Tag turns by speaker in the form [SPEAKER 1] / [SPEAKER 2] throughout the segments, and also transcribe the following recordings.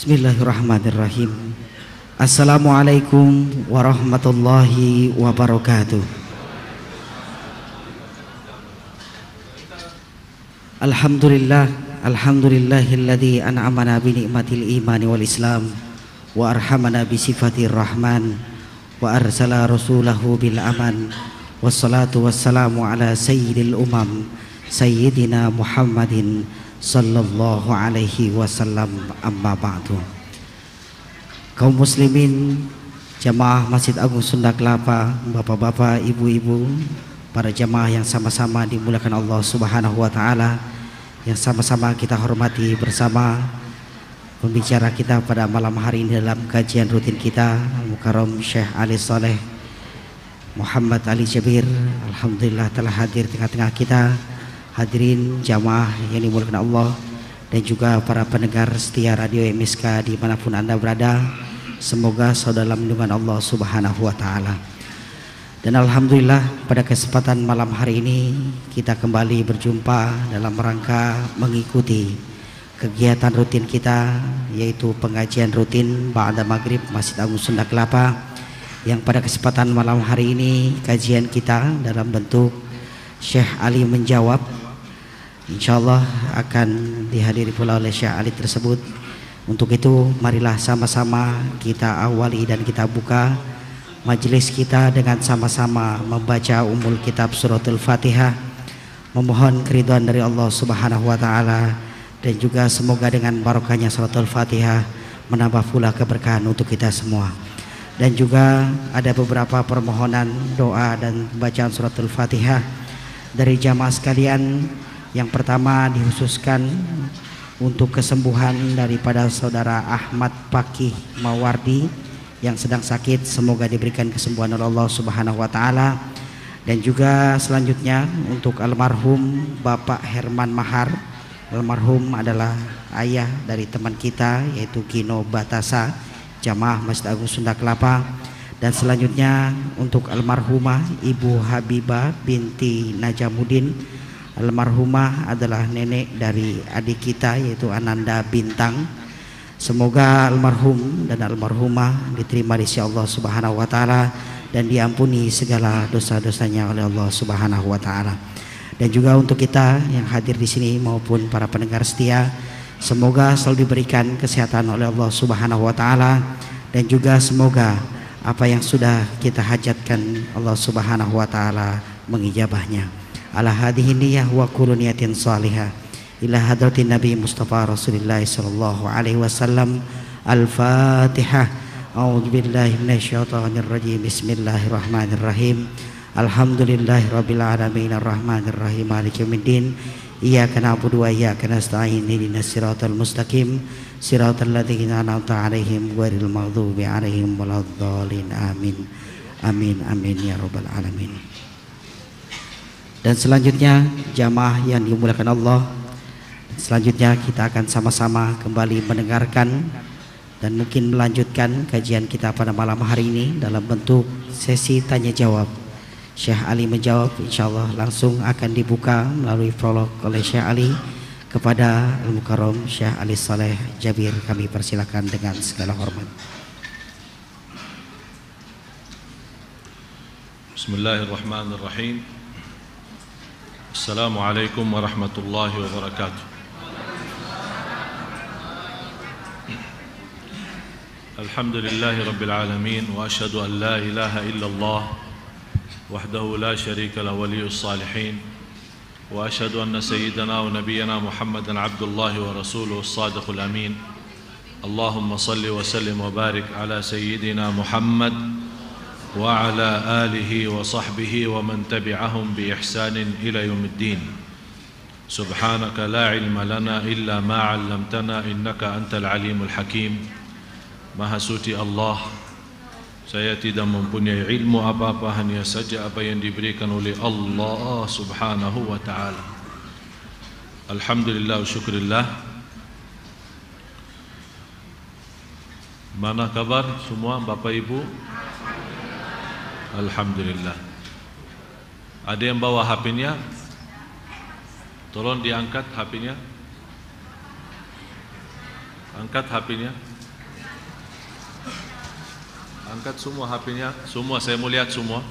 [SPEAKER 1] Bismillahirrahmanirrahim. Assalamualaikum warahmatullahi wabarakatuh. Alhamdulillahilladzi an'amana bi ni'matil imani wal islam wa arhamana bi sifatir rahman wa arsala rasulahu bil aman wassalatu wassalamu ala sayyidil umam sayyidina Muhammadin sallallahu alaihi wasallam, amma ba'du. Kaum muslimin jamaah Masjid Agung Sunda Kelapa, bapak-bapak, ibu-ibu, para jamaah yang sama-sama dimuliakan Allah Subhanahu wa taala, yang sama-sama kita hormati bersama pembicara kita pada malam hari ini dalam kajian rutin kita, Mukarram Syekh Ali Saleh Muhammad Ali Jabir. Alhamdulillah telah hadir tengah-tengah kita. Hadirin jamaah yang dimuliakan Allah dan juga para pendengar setia Radio MSK dimanapun Anda berada, semoga saudara dalam lindungan Allah Subhanahu wa taala. Dan alhamdulillah pada kesempatan malam hari ini kita kembali berjumpa dalam rangka mengikuti kegiatan rutin kita, yaitu pengajian rutin ba'da maghrib Masjid Agung Sunda Kelapa, yang pada kesempatan malam hari ini kajian kita dalam bentuk Syekh Ali menjawab. InsyaAllah akan dihadiri pula oleh Syekh Ali tersebut. Untuk itu marilah sama-sama kita awali dan kita buka majelis kita dengan sama-sama membaca Ummul Kitab Suratul Fatihah, memohon keridhaan dari Allah Subhanahu wa taala, dan juga semoga dengan barokahnya Suratul Fatihah menambah pula keberkahan untuk kita semua. Dan juga ada beberapa permohonan doa dan bacaan Suratul Fatihah dari jamaah sekalian. Yang pertama dikhususkan untuk kesembuhan daripada saudara Ahmad Pakih Mawardi yang sedang sakit, semoga diberikan kesembuhan oleh Allah Subhanahu wa taala. Dan juga selanjutnya untuk almarhum Bapak Herman Mahar. Almarhum adalah ayah dari teman kita, yaitu Gino Batasa, jamaah Masjid Agung Sunda Kelapa. Dan selanjutnya untuk almarhumah Ibu Habibah binti Najamuddin. Almarhumah adalah nenek dari adik kita, yaitu Ananda Bintang. Semoga almarhum dan almarhumah diterima di sisi Allah Subhanahu wa taala dan diampuni segala dosa-dosanya oleh Allah Subhanahu wa taala. Dan juga untuk kita yang hadir di sini maupun para pendengar setia, semoga selalu diberikan kesehatan oleh Allah Subhanahu wa taala, dan juga semoga apa yang sudah kita hajatkan Allah Subhanahu wa taala mengijabahnya. Ala hadhihi niyyah wa kullu niyatin salihah ila hadratin Nabi Mustafa Rasulullah sallallahu alaihi wasallam. Al-Fatihah. A'udzu billahi minasyaitonir rajim. Bismillahirrahmanirrahim. Alhamdulillahirabbil alamin arrahmanir rahim maliki yaumiddin. Iyyaka na'budu wa iyyaka nasta'in. Ihdinas siratal mustaqim. Siratal ladzina an'amta 'alaihim ghairil maghdubi 'alaihim waladdallin. Amin. Amin amin ya rabbal alamin. Dan selanjutnya jamaah yang dimuliakan Allah, selanjutnya kita akan sama-sama kembali mendengarkan dan mungkin melanjutkan kajian kita pada malam hari ini dalam bentuk sesi tanya jawab. Syekh Ali menjawab, insyaallah langsung akan dibuka melalui prolog oleh Syekh Ali kepada Al-Mukarram Syekh Ali Saleh Jabir. Kami persilakan dengan segala hormat.
[SPEAKER 2] Bismillahirrahmanirrahim. Assalamualaikum warahmatullahi wabarakatuh. Alhamdulillahi rabbil alamin, wa ashhadu an la ilaha illallah wahdahu la syarika lah waliyus salihin, wa ashhadu anna sayyidana wa nabiyyana Muhammadan abdullahi wa rasuluhu as-sadiqul amin. Allahumma salli wa sallim wa barik ala sayyidina Muhammad wa ala alihi wa sahbihi wa man tabi'ahum bi ihsanin ila yaumiddin. Subhanaka la ilma lana illa ma 'allamtana innaka antal alimul hakim. Maha suci Allah, saya tidak mempunyai ilmu apa-apa, hanya saja apa yang diberikan oleh Allah Subhanahu wa taala. Alhamdulillah wa syukurillah. Mana kabar semua Bapak Ibu? Alhamdulillah. Ada yang bawa HP-nya? Tolong diangkat HP-nya. Angkat HP-nya. Angkat semua HP-nya. Semua, saya mau lihat semua.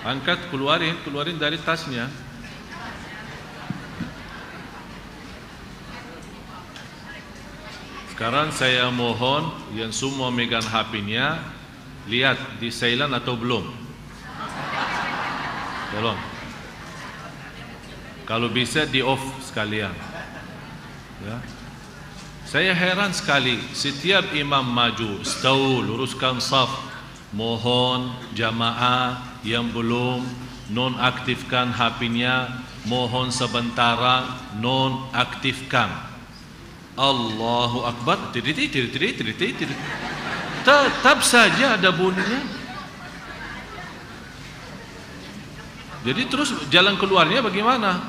[SPEAKER 2] Angkat, keluarin dari tasnya. Sekarang saya mohon yang semua megang HP-nya, lihat di silent atau belum. Tolong. Kalau bisa di off sekalian. Ya. Saya heran sekali, setiap imam maju, stau, luruskan saf, mohon jamaah yang belum nonaktifkan HP-nya, mohon sebentar nonaktifkan. Allahu Akbar. Tetap saja ada bunyinya. Jadi terus jalan keluarnya bagaimana?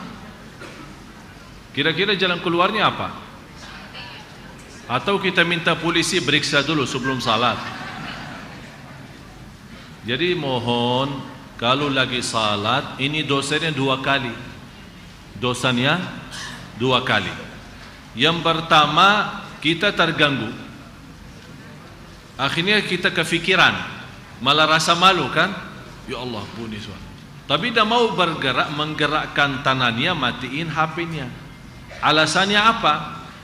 [SPEAKER 2] Kira-kira jalan keluarnya apa? Atau kita minta polisi periksa dulu sebelum salat. Jadi mohon, kalau lagi salat, ini dosanya 2 kali. Dosanya 2 kali. Yang pertama, kita terganggu. Akhirnya kita kefikiran, malah rasa malu kan? Ya Allah, bunyi suara. Tapi dah mau bergerak, menggerakkan tangannya, matiin HP-nya. Alasannya apa?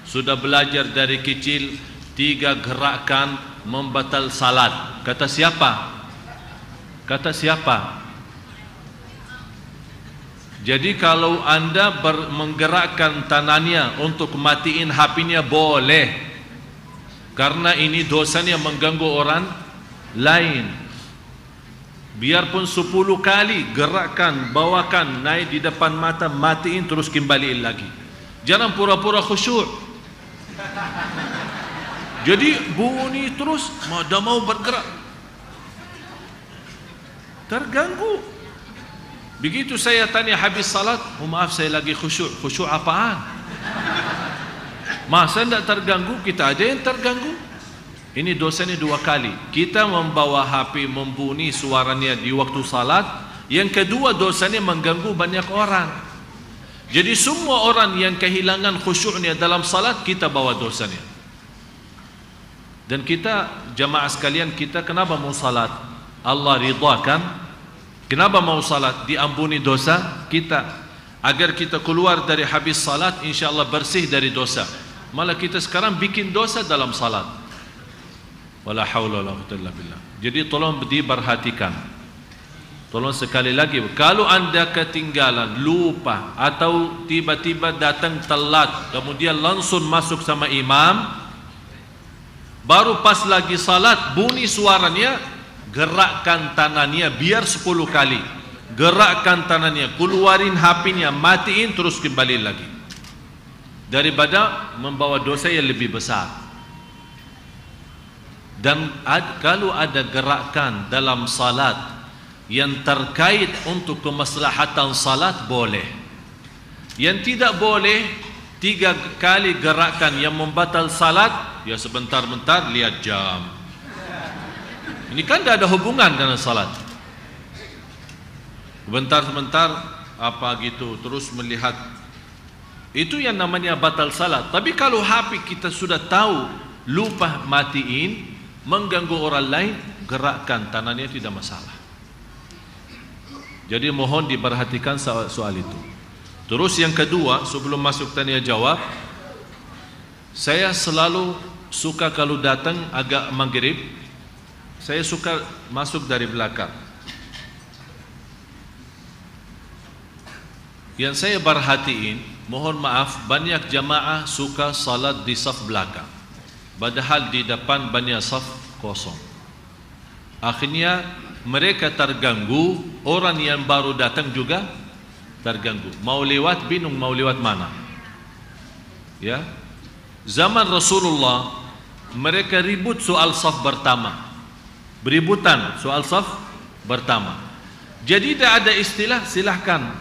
[SPEAKER 2] Sudah belajar dari kecil 3 gerakan membatal salat. Kata siapa? Kata siapa? Jadi kalau anda menggerakkan tangannya untuk matiin HP-nya boleh, karena ini dosanya mengganggu orang lain. Biarpun 10 kali gerakkan, bawakan, naik di depan mata, matiin terus kembaliin lagi. Jangan pura-pura khusyuk. Jadi bunyi terus, dah mau bergerak, terganggu. Begitu saya tanya habis salat, oh maaf saya lagi khusyuk. Khusyuk apaan? Masa tidak terganggu? Kita aja yang terganggu. Ini dosanya 2 kali. Kita membawa HP, membunyi suaranya di waktu salat. Yang kedua, dosanya mengganggu banyak orang. Jadi semua orang yang kehilangan khusyuknya dalam salat, kita bawa dosanya. Dan kita, jamaah sekalian, kita kenapa mau salat? Allah ridha kan? Kenapa mau salat? Diampuni dosa kita. Agar kita keluar dari habis salat, insyaAllah bersih dari dosa. Malah kita sekarang bikin dosa dalam salat. Wala hawla wala quwwata illa billah. Jadi tolong diperhatikan. Tolong sekali lagi, kalau anda ketinggalan, lupa, atau tiba-tiba datang telat, kemudian langsung masuk sama imam, baru pas lagi salat bunyi suaranya, gerakkan tangannya biar 10 kali. Gerakkan tangannya, keluarin HP-nya, matiin terus kembali lagi. Daripada membawa dosa yang lebih besar. Dan kalau ada gerakan dalam salat yang terkait untuk kemaslahatan salat, boleh. Yang tidak boleh, 3 kali gerakan yang membatal salat, ya sebentar-bentar lihat jam. Ini kan tidak ada hubungan dengan salat. Sebentar-sebentar apa gitu, terus melihat. Itu yang namanya batal salat. Tapi kalau HP kita sudah tahu, lupa matiin, mengganggu orang lain, gerakkan tangannya, tidak masalah. Jadi mohon diperhatikan soal itu. Terus yang kedua, sebelum masuk tanya jawab, saya selalu suka kalau datang agak maghrib, saya suka masuk dari belakang. Yang saya perhatiin, mohon maaf, banyak jamaah suka salat di saf belakang, padahal di depan banyak saf kosong. Akhirnya mereka terganggu, orang yang baru datang juga terganggu. Mau lewat bingung mau lewat mana. Ya. Zaman Rasulullah mereka ribut soal saf pertama. Beributan soal saf pertama. Jadi tidak ada istilah silahkan.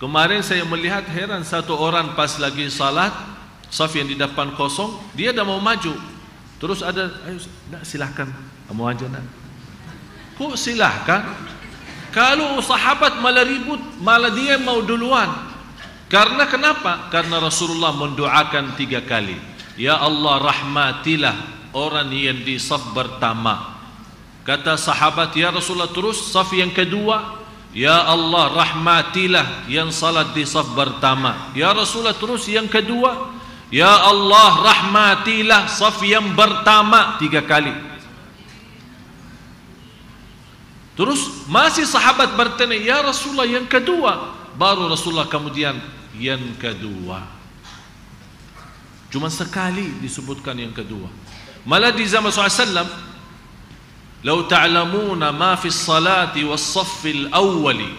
[SPEAKER 2] Kemarin saya melihat heran, satu orang pas lagi salat, saf yang di depan kosong, dia dah mau maju. Terus ada, ayo silahkan, mau aja nak. Kok silahkan? Kalau sahabat malah ribut, malah dia mau duluan. Karena kenapa? Karena Rasulullah mendoakan 3 kali. Ya Allah, rahmatilah orang yang di saf pertama. Kata sahabat, ya Rasulullah, terus saf yang kedua. Ya Allah, rahmatilah yang salat di saf pertama. Ya Rasulullah, terus yang kedua. Ya Allah, rahmatilah saf yang pertama. 3 kali. Terus masih sahabat bertanya, ya Rasulullah, yang kedua. Baru Rasulullah kemudian yang kedua. Cuma sekali disebutkan yang kedua. Malah di zaman SAW, "Lau ta'lamuna ma fi salati was saffil awwali."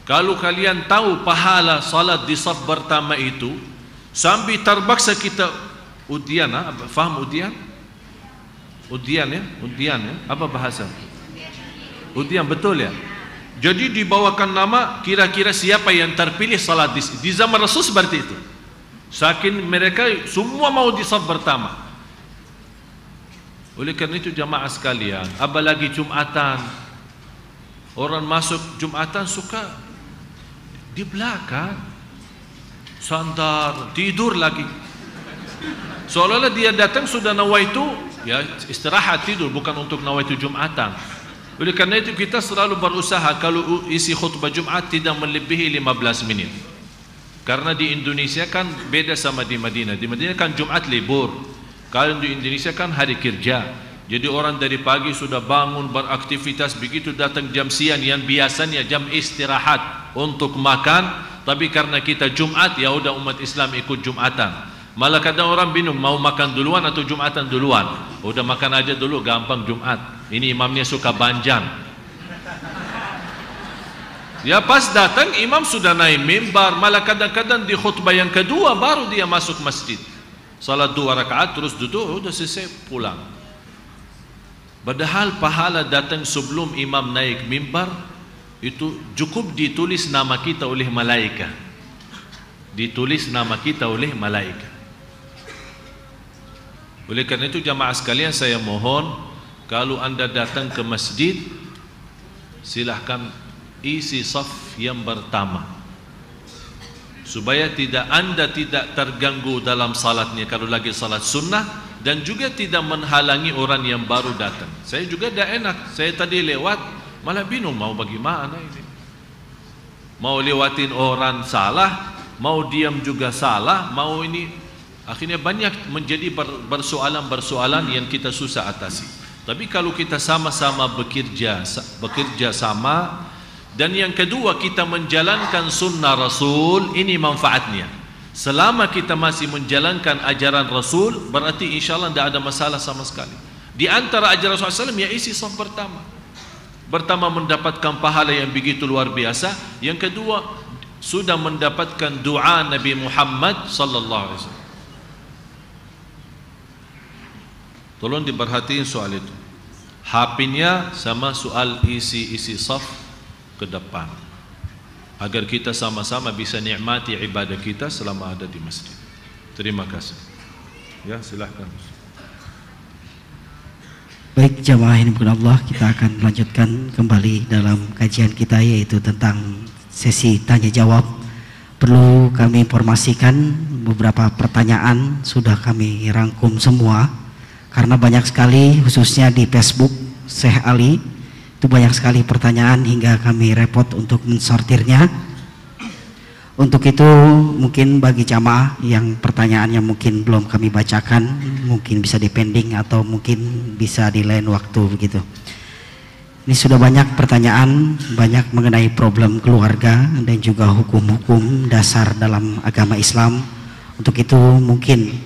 [SPEAKER 2] Kalau kalian tahu pahala salat di saf pertama itu, sampai terpaksa kita udian, faham udian? Udian ya? Udian ya? Apa bahasa? Udian, betul ya? Jadi dibawakan nama kira-kira siapa yang terpilih salat di zaman Rasul seperti itu. Saking mereka semua mau di saf pertama. Oleh karena itu jamaah sekalian, apalagi Jumatan, orang masuk Jumatan suka di belakang, sandar, tidur lagi. Seolah-olah dia datang sudah nawaitu, ya istirahat tidur, bukan untuk nawaitu Jumatan. Oleh karena itu kita selalu berusaha kalau isi khutbah Jumat tidak melebihi 15 menit. Karena di Indonesia kan beda sama di Madinah. Di Madinah kan Jumat libur. Kalau di Indonesia kan hari kerja. Jadi orang dari pagi sudah bangun beraktivitas, begitu datang jam siang yang biasanya jam istirahat untuk makan, tapi karena kita Jumat, ya udah umat Islam ikut Jumatan. Malah kadang orang bingung mau makan duluan atau Jumatan duluan. Udah makan aja dulu, gampang Jumat. Ini imamnya suka banjang. Ya pas datang imam sudah naik mimbar, malah kadang-kadang di khutbah yang kedua baru dia masuk masjid. Salat 2 rakaat terus duduk, udah selesai pulang. Padahal pahala datang sebelum imam naik mimbar itu cukup ditulis nama kita oleh malaikat. Ditulis nama kita oleh malaikat. Oleh karena itu jamaah sekalian, saya mohon kalau anda datang ke masjid, silahkan isi saf yang pertama, supaya anda tidak terganggu dalam salatnya kalau lagi salat sunnah, dan juga tidak menghalangi orang yang baru datang. Saya juga tidak enak, saya tadi lewat malah bingung mau bagaimana ini, mau lewatin orang salah, mau diam juga salah, mau ini. Akhirnya banyak menjadi persoalan-persoalan yang kita susah atasi. Tapi kalau kita sama-sama bekerja sama, dan yang kedua kita menjalankan sunnah Rasul, ini manfaatnya. Selama kita masih menjalankan ajaran Rasul, berarti insyaAllah tidak ada masalah sama sekali. Di antara ajaran Rasulullah SAW, ya isi saf pertama. Pertama mendapatkan pahala yang begitu luar biasa. Yang kedua sudah mendapatkan doa Nabi Muhammad sallallahu alaihi wasallam. Tolong diperhatiin soal itu. HP-nya sama soal isi saf ke depan, agar kita sama-sama bisa nikmati ibadah kita selama ada di masjid. Terima kasih. Ya, silahkan.
[SPEAKER 1] Baik jamaah yang dimuliakan Allah, kita akan melanjutkan kembali dalam kajian kita, yaitu tentang sesi tanya jawab. Perlu kami informasikan beberapa pertanyaan sudah kami rangkum semua, karena banyak sekali khususnya di Facebook Syekh Ali itu banyak sekali pertanyaan hingga kami repot untuk mensortirnya. Untuk itu mungkin bagi jamaah yang pertanyaannya mungkin belum kami bacakan, mungkin bisa dipending atau mungkin bisa di lain waktu begitu. Ini sudah banyak pertanyaan, banyak mengenai problem keluarga dan juga hukum-hukum dasar dalam agama Islam. Untuk itu mungkin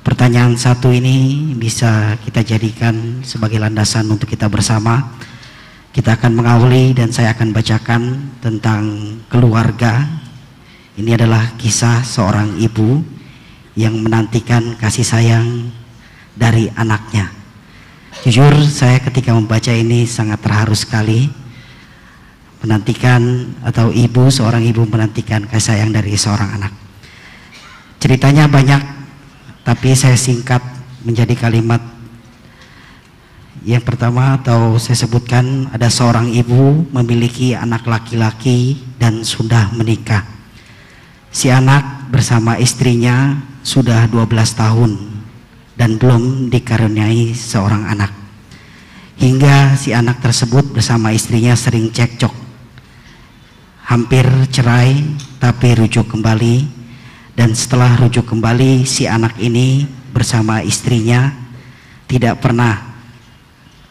[SPEAKER 1] pertanyaan satu ini bisa kita jadikan sebagai landasan untuk kita bersama. Kita akan mengawali dan saya akan bacakan tentang keluarga. Ini adalah kisah seorang ibu yang menantikan kasih sayang dari anaknya. Jujur saya ketika membaca ini sangat terharu sekali. Menantikan atau seorang ibu menantikan kasih sayang dari seorang anak. Ceritanya banyak, tapi saya singkat menjadi kalimat. Yang pertama atau saya sebutkan, ada seorang ibu memiliki anak laki-laki dan sudah menikah. Si anak bersama istrinya sudah 12 tahun dan belum dikaruniai seorang anak. Hingga si anak tersebut bersama istrinya sering cekcok, hampir cerai, tapi rujuk kembali. Dan setelah rujuk kembali, si anak ini bersama istrinya tidak pernah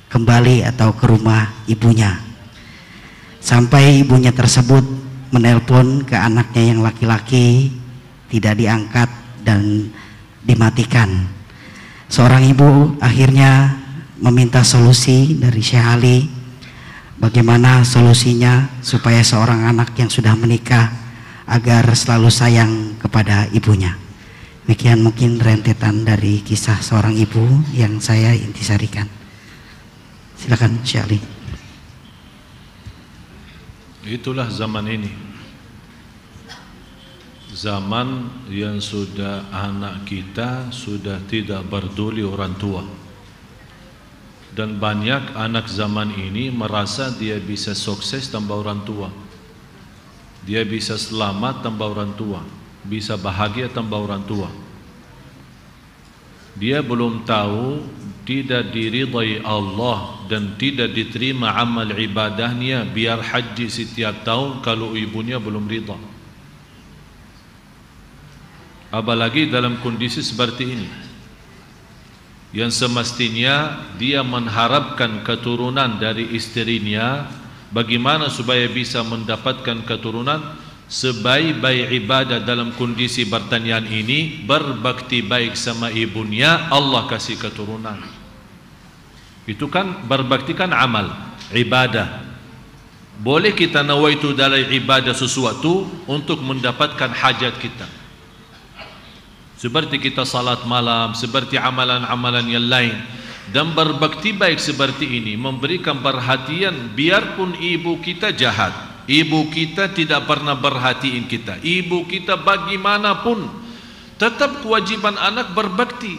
[SPEAKER 1] kembali atau ke rumah ibunya. Sampai ibunya tersebut menelpon ke anaknya yang laki-laki, tidak diangkat dan dimatikan. Seorang ibu akhirnya meminta solusi dari Syekh Ali, bagaimana solusinya supaya seorang anak yang sudah menikah agar selalu sayang kepada ibunya. Demikian mungkin rentetan dari kisah seorang ibu yang saya intisarikan. Silakan Syekh Ali.
[SPEAKER 2] Itulah zaman ini, zaman yang sudah anak kita sudah tidak peduli orang tua, dan banyak anak zaman ini merasa dia bisa sukses tanpa orang tua, dia bisa selamat tanpa orang tua, bisa bahagia tanpa orang tua. Dia belum tahu tidak diridai Allah dan tidak diterima amal ibadahnya biar haji setiap tahun kalau ibunya belum ridha. Apalagi dalam kondisi seperti ini, yang semestinya dia mengharapkan keturunan dari istrinya. Bagaimana supaya bisa mendapatkan keturunan? Sebaik-baik ibadah dalam kondisi pertanian ini, berbakti baik sama ibunya, Allah kasih keturunan. Itu kan berbakti kan amal, ibadah. Boleh kita nawaitu dalam ibadah sesuatu untuk mendapatkan hajat kita, seperti kita salat malam, seperti amalan-amalan yang lain. Dan berbakti baik seperti ini memberikan perhatian, biarpun ibu kita jahat, ibu kita tidak pernah perhatiin kita, ibu kita bagaimanapun, tetap kewajiban anak berbakti.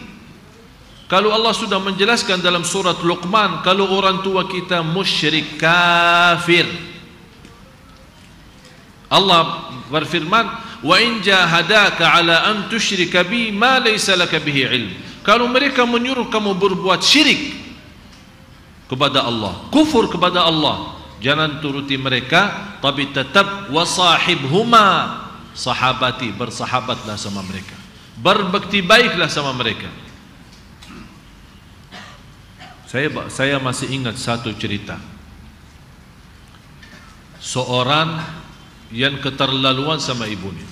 [SPEAKER 2] Kalau Allah sudah menjelaskan dalam surat Luqman, kalau orang tua kita musyrik kafir, Allah berfirman, wa in jahadaka ala an tusyrika bi ma laysa laka bihi ilm. Kalau mereka menyuruh kamu berbuat syirik kepada Allah, kufur kepada Allah, jangan turuti mereka, tapi tetap wasahibhuma, sahabati, bersahabatlah sama mereka, berbakti baiklah sama mereka. Saya masih ingat satu cerita, seorang yang keterlaluan sama ibunya.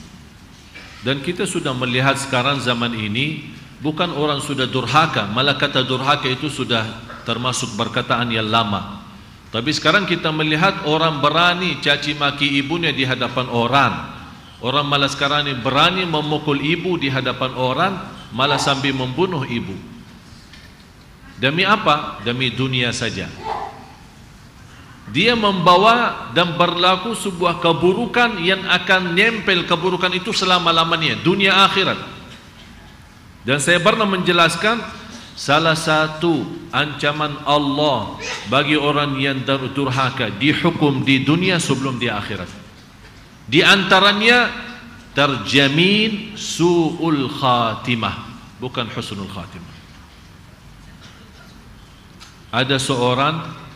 [SPEAKER 2] Dan kita sudah melihat sekarang zaman ini, bukan orang sudah durhaka, malah kata durhaka itu sudah termasuk perkataan yang lama. Tapi sekarang kita melihat orang berani caci maki ibunya di hadapan orang. Orang malah sekarang ini berani memukul ibu di hadapan orang, malah sambil membunuh ibu. Demi apa? Demi dunia saja. Dia membawa dan berlaku sebuah keburukan yang akan nempel keburukan itu selama-lamanya, dunia akhirat. Dan saya pernah menjelaskan, salah satu ancaman Allah bagi orang yang durhaka dihukum di dunia sebelum di akhirat. Di antaranya terjamin su'ul khatimah, bukan husnul khatimah. Ada seorang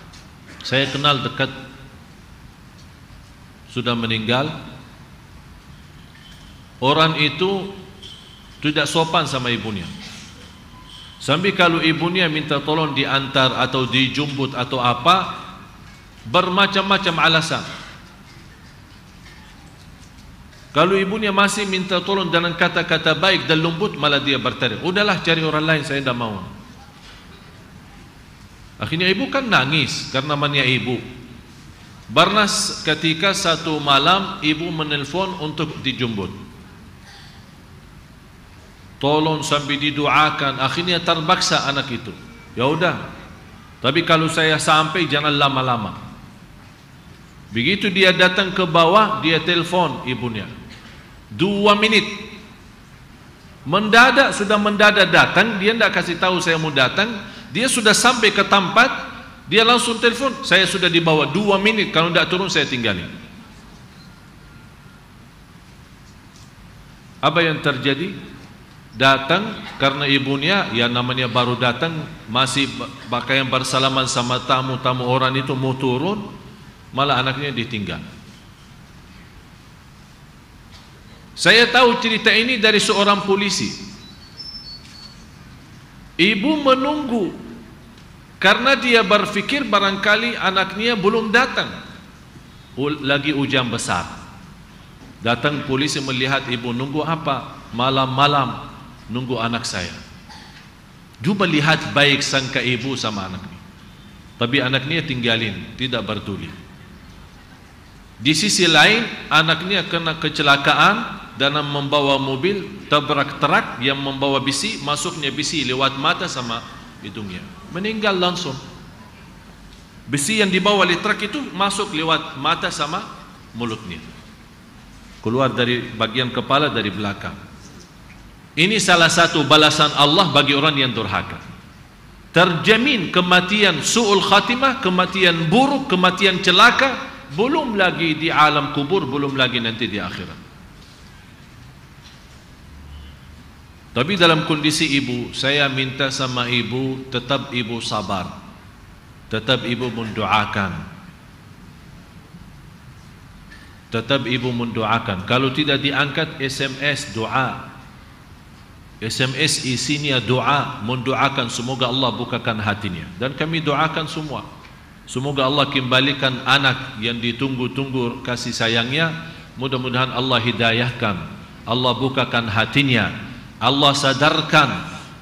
[SPEAKER 2] saya kenal dekat, sudah meninggal. Orang itu tidak sopan sama ibunya, sampai kalau ibunya minta tolong diantar atau dijemput atau apa, bermacam-macam alasan. Kalau ibunya masih minta tolong dengan kata-kata baik dan lembut, malah dia berteriak, udahlah cari orang lain, saya tidak mau. Akhirnya ibu kan nangis karena namanya ibu. Barnas ketika satu malam ibu menelpon untuk dijemput, tolong sampai didoakan. Akhirnya terpaksa anak itu, ya udah, tapi kalau saya sampai jangan lama-lama. Begitu dia datang ke bawah, dia telepon ibunya 2 menit, mendadak, sudah mendadak datang. Dia tidak kasih tahu saya mau datang, dia sudah sampai ke tempat, dia langsung telepon, saya sudah dibawa 2 menit, kalau tidak turun saya tinggalin. Apa yang terjadi? Datang karena ibunya, ya namanya baru datang, masih pakaian bersalaman sama tamu-tamu orang itu, mau turun, malah anaknya ditinggal. Saya tahu cerita ini dari seorang polisi. Ibu menunggu karena dia berpikir barangkali anaknya belum datang. Lagi hujan besar. Datang polisi melihat ibu, nunggu apa? Malam-malam nunggu anak saya. Cuba lihat baik sangka ibu sama anaknya. Tapi anaknya tinggalin, tidak peduli. Di sisi lain, anaknya kena kecelakaan dan membawa mobil tabrak truk yang membawa besi, masuknya besi lewat mata sama hidungnya. Meninggal langsung. Besi yang dibawa oleh truk itu masuk lewat mata sama mulutnya. Keluar dari bagian kepala dari belakang. Ini salah satu balasan Allah bagi orang yang durhaka. Terjamin kematian su'ul khatimah, kematian buruk, kematian celaka, belum lagi di alam kubur, belum lagi nanti di akhirat. Tapi dalam kondisi ibu, saya minta sama ibu, tetap ibu sabar. Tetap ibu mendoakan. Tetap ibu mendoakan. Kalau tidak diangkat, SMS doa. SMS isinya doa, mendoakan semoga Allah bukakan hatinya. Dan kami doakan semua. Semoga Allah kembalikan anak yang ditunggu-tunggu kasih sayangnya. Mudah-mudahan Allah hidayahkan, Allah bukakan hatinya, Allah sadarkan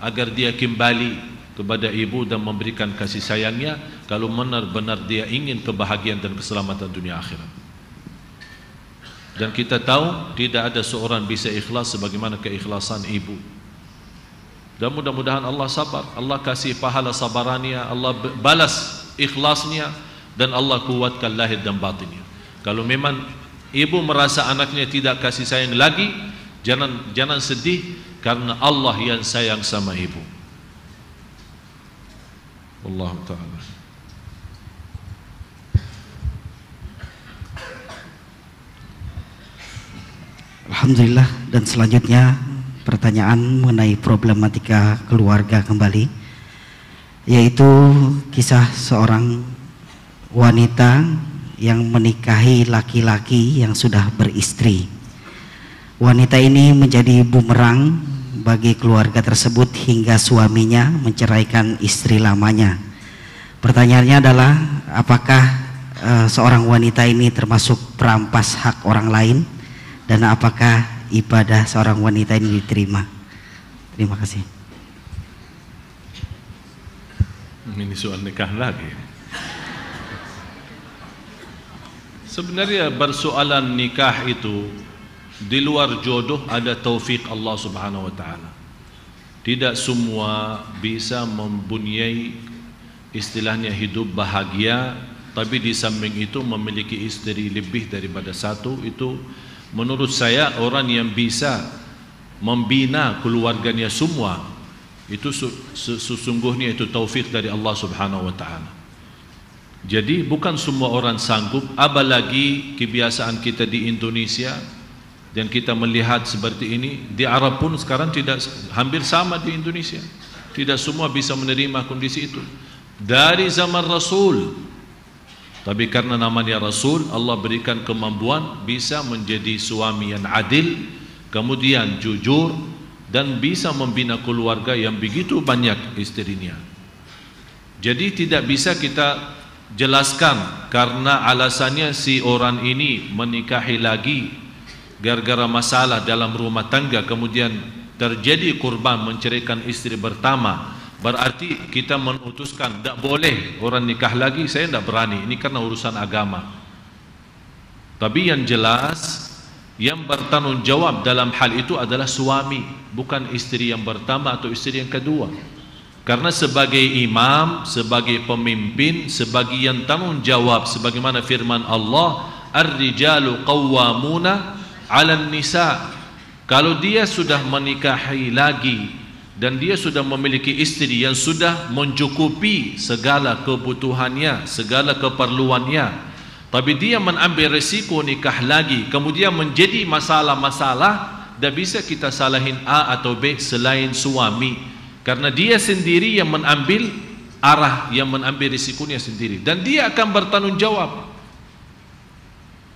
[SPEAKER 2] agar dia kembali kepada ibu dan memberikan kasih sayangnya, kalau benar-benar dia ingin kebahagiaan dan keselamatan dunia akhirat. Dan kita tahu tidak ada seorang bisa ikhlas sebagaimana keikhlasan ibu. Dan mudah-mudahan Allah sabar, Allah kasih pahala sabarannya, Allah balas ikhlasnya, dan Allah kuatkan lahir dan batinnya. Kalau memang ibu merasa anaknya tidak kasih sayang lagi, jangan sedih, karena Allah yang sayang sama ibu. Allah Ta'ala.
[SPEAKER 1] Alhamdulillah. Dan selanjutnya pertanyaan mengenai problematika keluarga kembali, yaitu kisah seorang wanita yang menikahi laki-laki yang sudah beristri. Wanita ini menjadi bumerang bagi keluarga tersebut hingga suaminya menceraikan istri lamanya. Pertanyaannya adalah, apakah seorang wanita ini termasuk perampas hak orang lain, dan apakah ibadah seorang wanita ini diterima? Terima kasih.
[SPEAKER 2] Ini soal nikah lagi. Sebenarnya persoalan nikah itu di luar jodoh ada taufik Allah Subhanahu wa taala. Tidak semua bisa mempunyai istilahnya hidup bahagia, tapi di samping itu memiliki istri lebih daripada satu. Itu menurut saya orang yang bisa membina keluarganya semua, itu sesungguhnya itu taufik dari Allah Subhanahu wa taala. Jadi bukan semua orang sanggup, apalagi kebiasaan kita di Indonesia. Dan kita melihat seperti ini di Arab pun sekarang tidak hampir sama di Indonesia. Tidak semua bisa menerima kondisi itu. Dari zaman Rasul, tapi karena namanya Rasul, Allah berikan kemampuan bisa menjadi suami yang adil, kemudian jujur, dan bisa membina keluarga yang begitu banyak istrinya. Jadi tidak bisa kita jelaskan karena alasannya si orang ini menikahi lagi gara-gara masalah dalam rumah tangga, kemudian terjadi kurban menceraikan istri pertama, berarti kita memutuskan tidak boleh orang nikah lagi. Saya tidak berani, ini karena urusan agama. Tapi yang jelas, yang bertanggung jawab dalam hal itu adalah suami, bukan istri yang pertama atau istri yang kedua. Karena sebagai imam, sebagai pemimpin, sebagai yang tanggung jawab, sebagaimana firman Allah, ar-rijalu qawwamuna 'alan nisa. Kalau dia sudah menikahi lagi dan dia sudah memiliki istri yang sudah mencukupi segala kebutuhannya, segala keperluannya, tapi dia mengambil resiko nikah lagi, kemudian menjadi masalah-masalah, tidak bisa kita salahin A atau B selain suami, karena dia sendiri yang mengambil arah, yang mengambil risikonya sendiri, dan dia akan bertanggung jawab.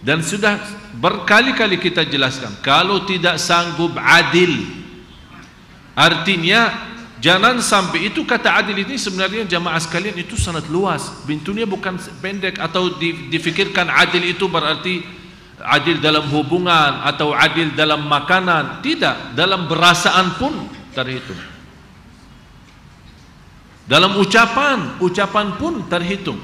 [SPEAKER 2] Dan sudah berkali-kali kita jelaskan, kalau tidak sanggup adil, artinya jangan sampai, itu kata adil ini sebenarnya jamaah sekalian itu sangat luas, pintunya bukan pendek, atau difikirkan adil itu berarti adil dalam hubungan atau adil dalam makanan. Tidak, dalam perasaan pun terhitung, dalam ucapan pun terhitung.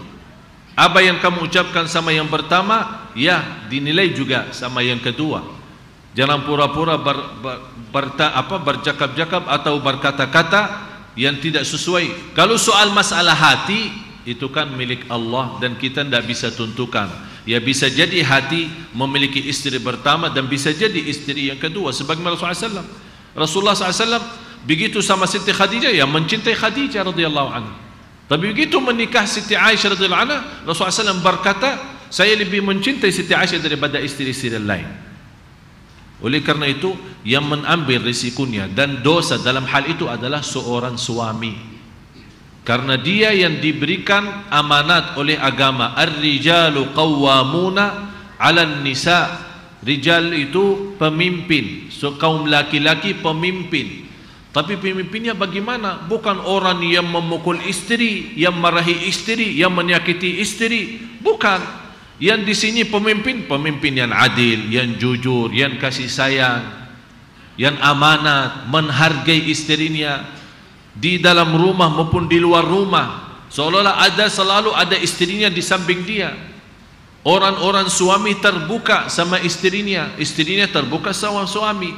[SPEAKER 2] Apa yang kamu ucapkan sama yang pertama, ya dinilai juga sama yang kedua. Jangan pura-pura bercakap-cakap atau berkata-kata yang tidak sesuai. Kalau soal masalah hati, itu kan milik Allah dan kita tidak bisa tentukan. Ya bisa jadi hati memiliki istri pertama dan bisa jadi istri yang kedua. Sebagaimana Rasulullah SAW begitu sama Siti Khadijah, yang mencintai Khadijah radhiyallahu anha. Tapi begitu menikah Siti Aisyah radhiyallahu anha, Rasulullah SAW berkata, saya lebih mencintai Siti Aisyah daripada istri-istri lain. Oleh karena itu, yang mengambil risikonya dan dosa dalam hal itu adalah seorang suami, karena dia yang diberikan amanat oleh agama. Ar-rijalu qawwamuna 'alan nisa. Rijal itu pemimpin, kaum laki-laki pemimpin. Tapi pemimpinnya bagaimana? Bukan orang yang memukul istri, yang marahi istri, yang menyakiti istri. Bukan. Yang di sini pemimpin yang adil, yang jujur, yang kasih sayang, yang amanat, menghargai istrinya di dalam rumah maupun di luar rumah. Seolah-olah selalu ada istrinya di samping dia. Orang-orang suami terbuka sama istrinya, istrinya terbuka sama suami.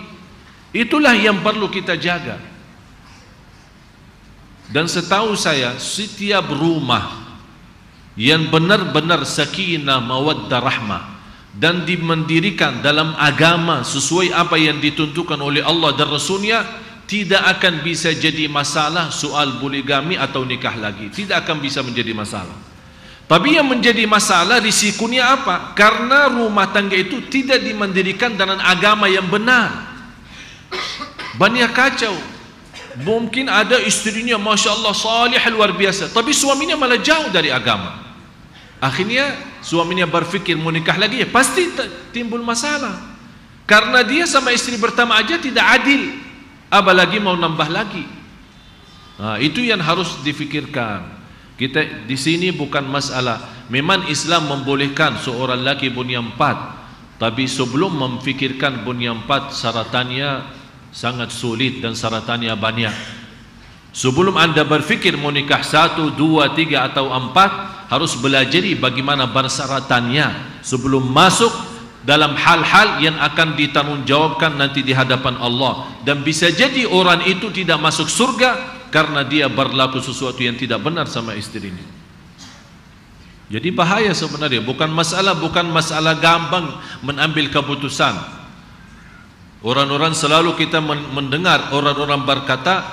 [SPEAKER 2] Itulah yang perlu kita jaga. Dan setahu saya, setiap rumah yang benar-benar sakinah, mawaddah, rahmah dan dimendirikan dalam agama sesuai apa yang ditentukan oleh Allah dan Rasulnya, tidak akan bisa jadi masalah soal poligami atau nikah lagi. Tidak akan bisa menjadi masalah. Tapi yang menjadi masalah risikonya apa? Karena rumah tangga itu tidak dimendirikan dengan agama yang benar. Banyak kacau. Mungkin ada istrinya Masya Allah salih luar biasa, tapi suaminya malah jauh dari agama. Akhirnya suaminya berfikir mau nikah lagi, ya pasti timbul masalah. Karena dia sama istri pertama aja tidak adil, apalagi mau nambah lagi. Nah, itu yang harus difikirkan. Kita di sini bukan masalah, memang Islam membolehkan seorang laki punya 4, tapi sebelum memfikirkan punya 4, syaratannya sangat sulit dan syaratannya banyak. Sebelum anda berfikir mau nikah 1, 2, 3 atau 4, harus belajari bagaimana persyaratannya sebelum masuk dalam hal-hal yang akan ditanggungjawabkan nanti di hadapan Allah. Dan bisa jadi orang itu tidak masuk surga karena dia berlaku sesuatu yang tidak benar sama istrinya. Jadi bahaya sebenarnya. Bukan masalah gampang mengambil keputusan. Orang-orang selalu kita mendengar orang-orang berkata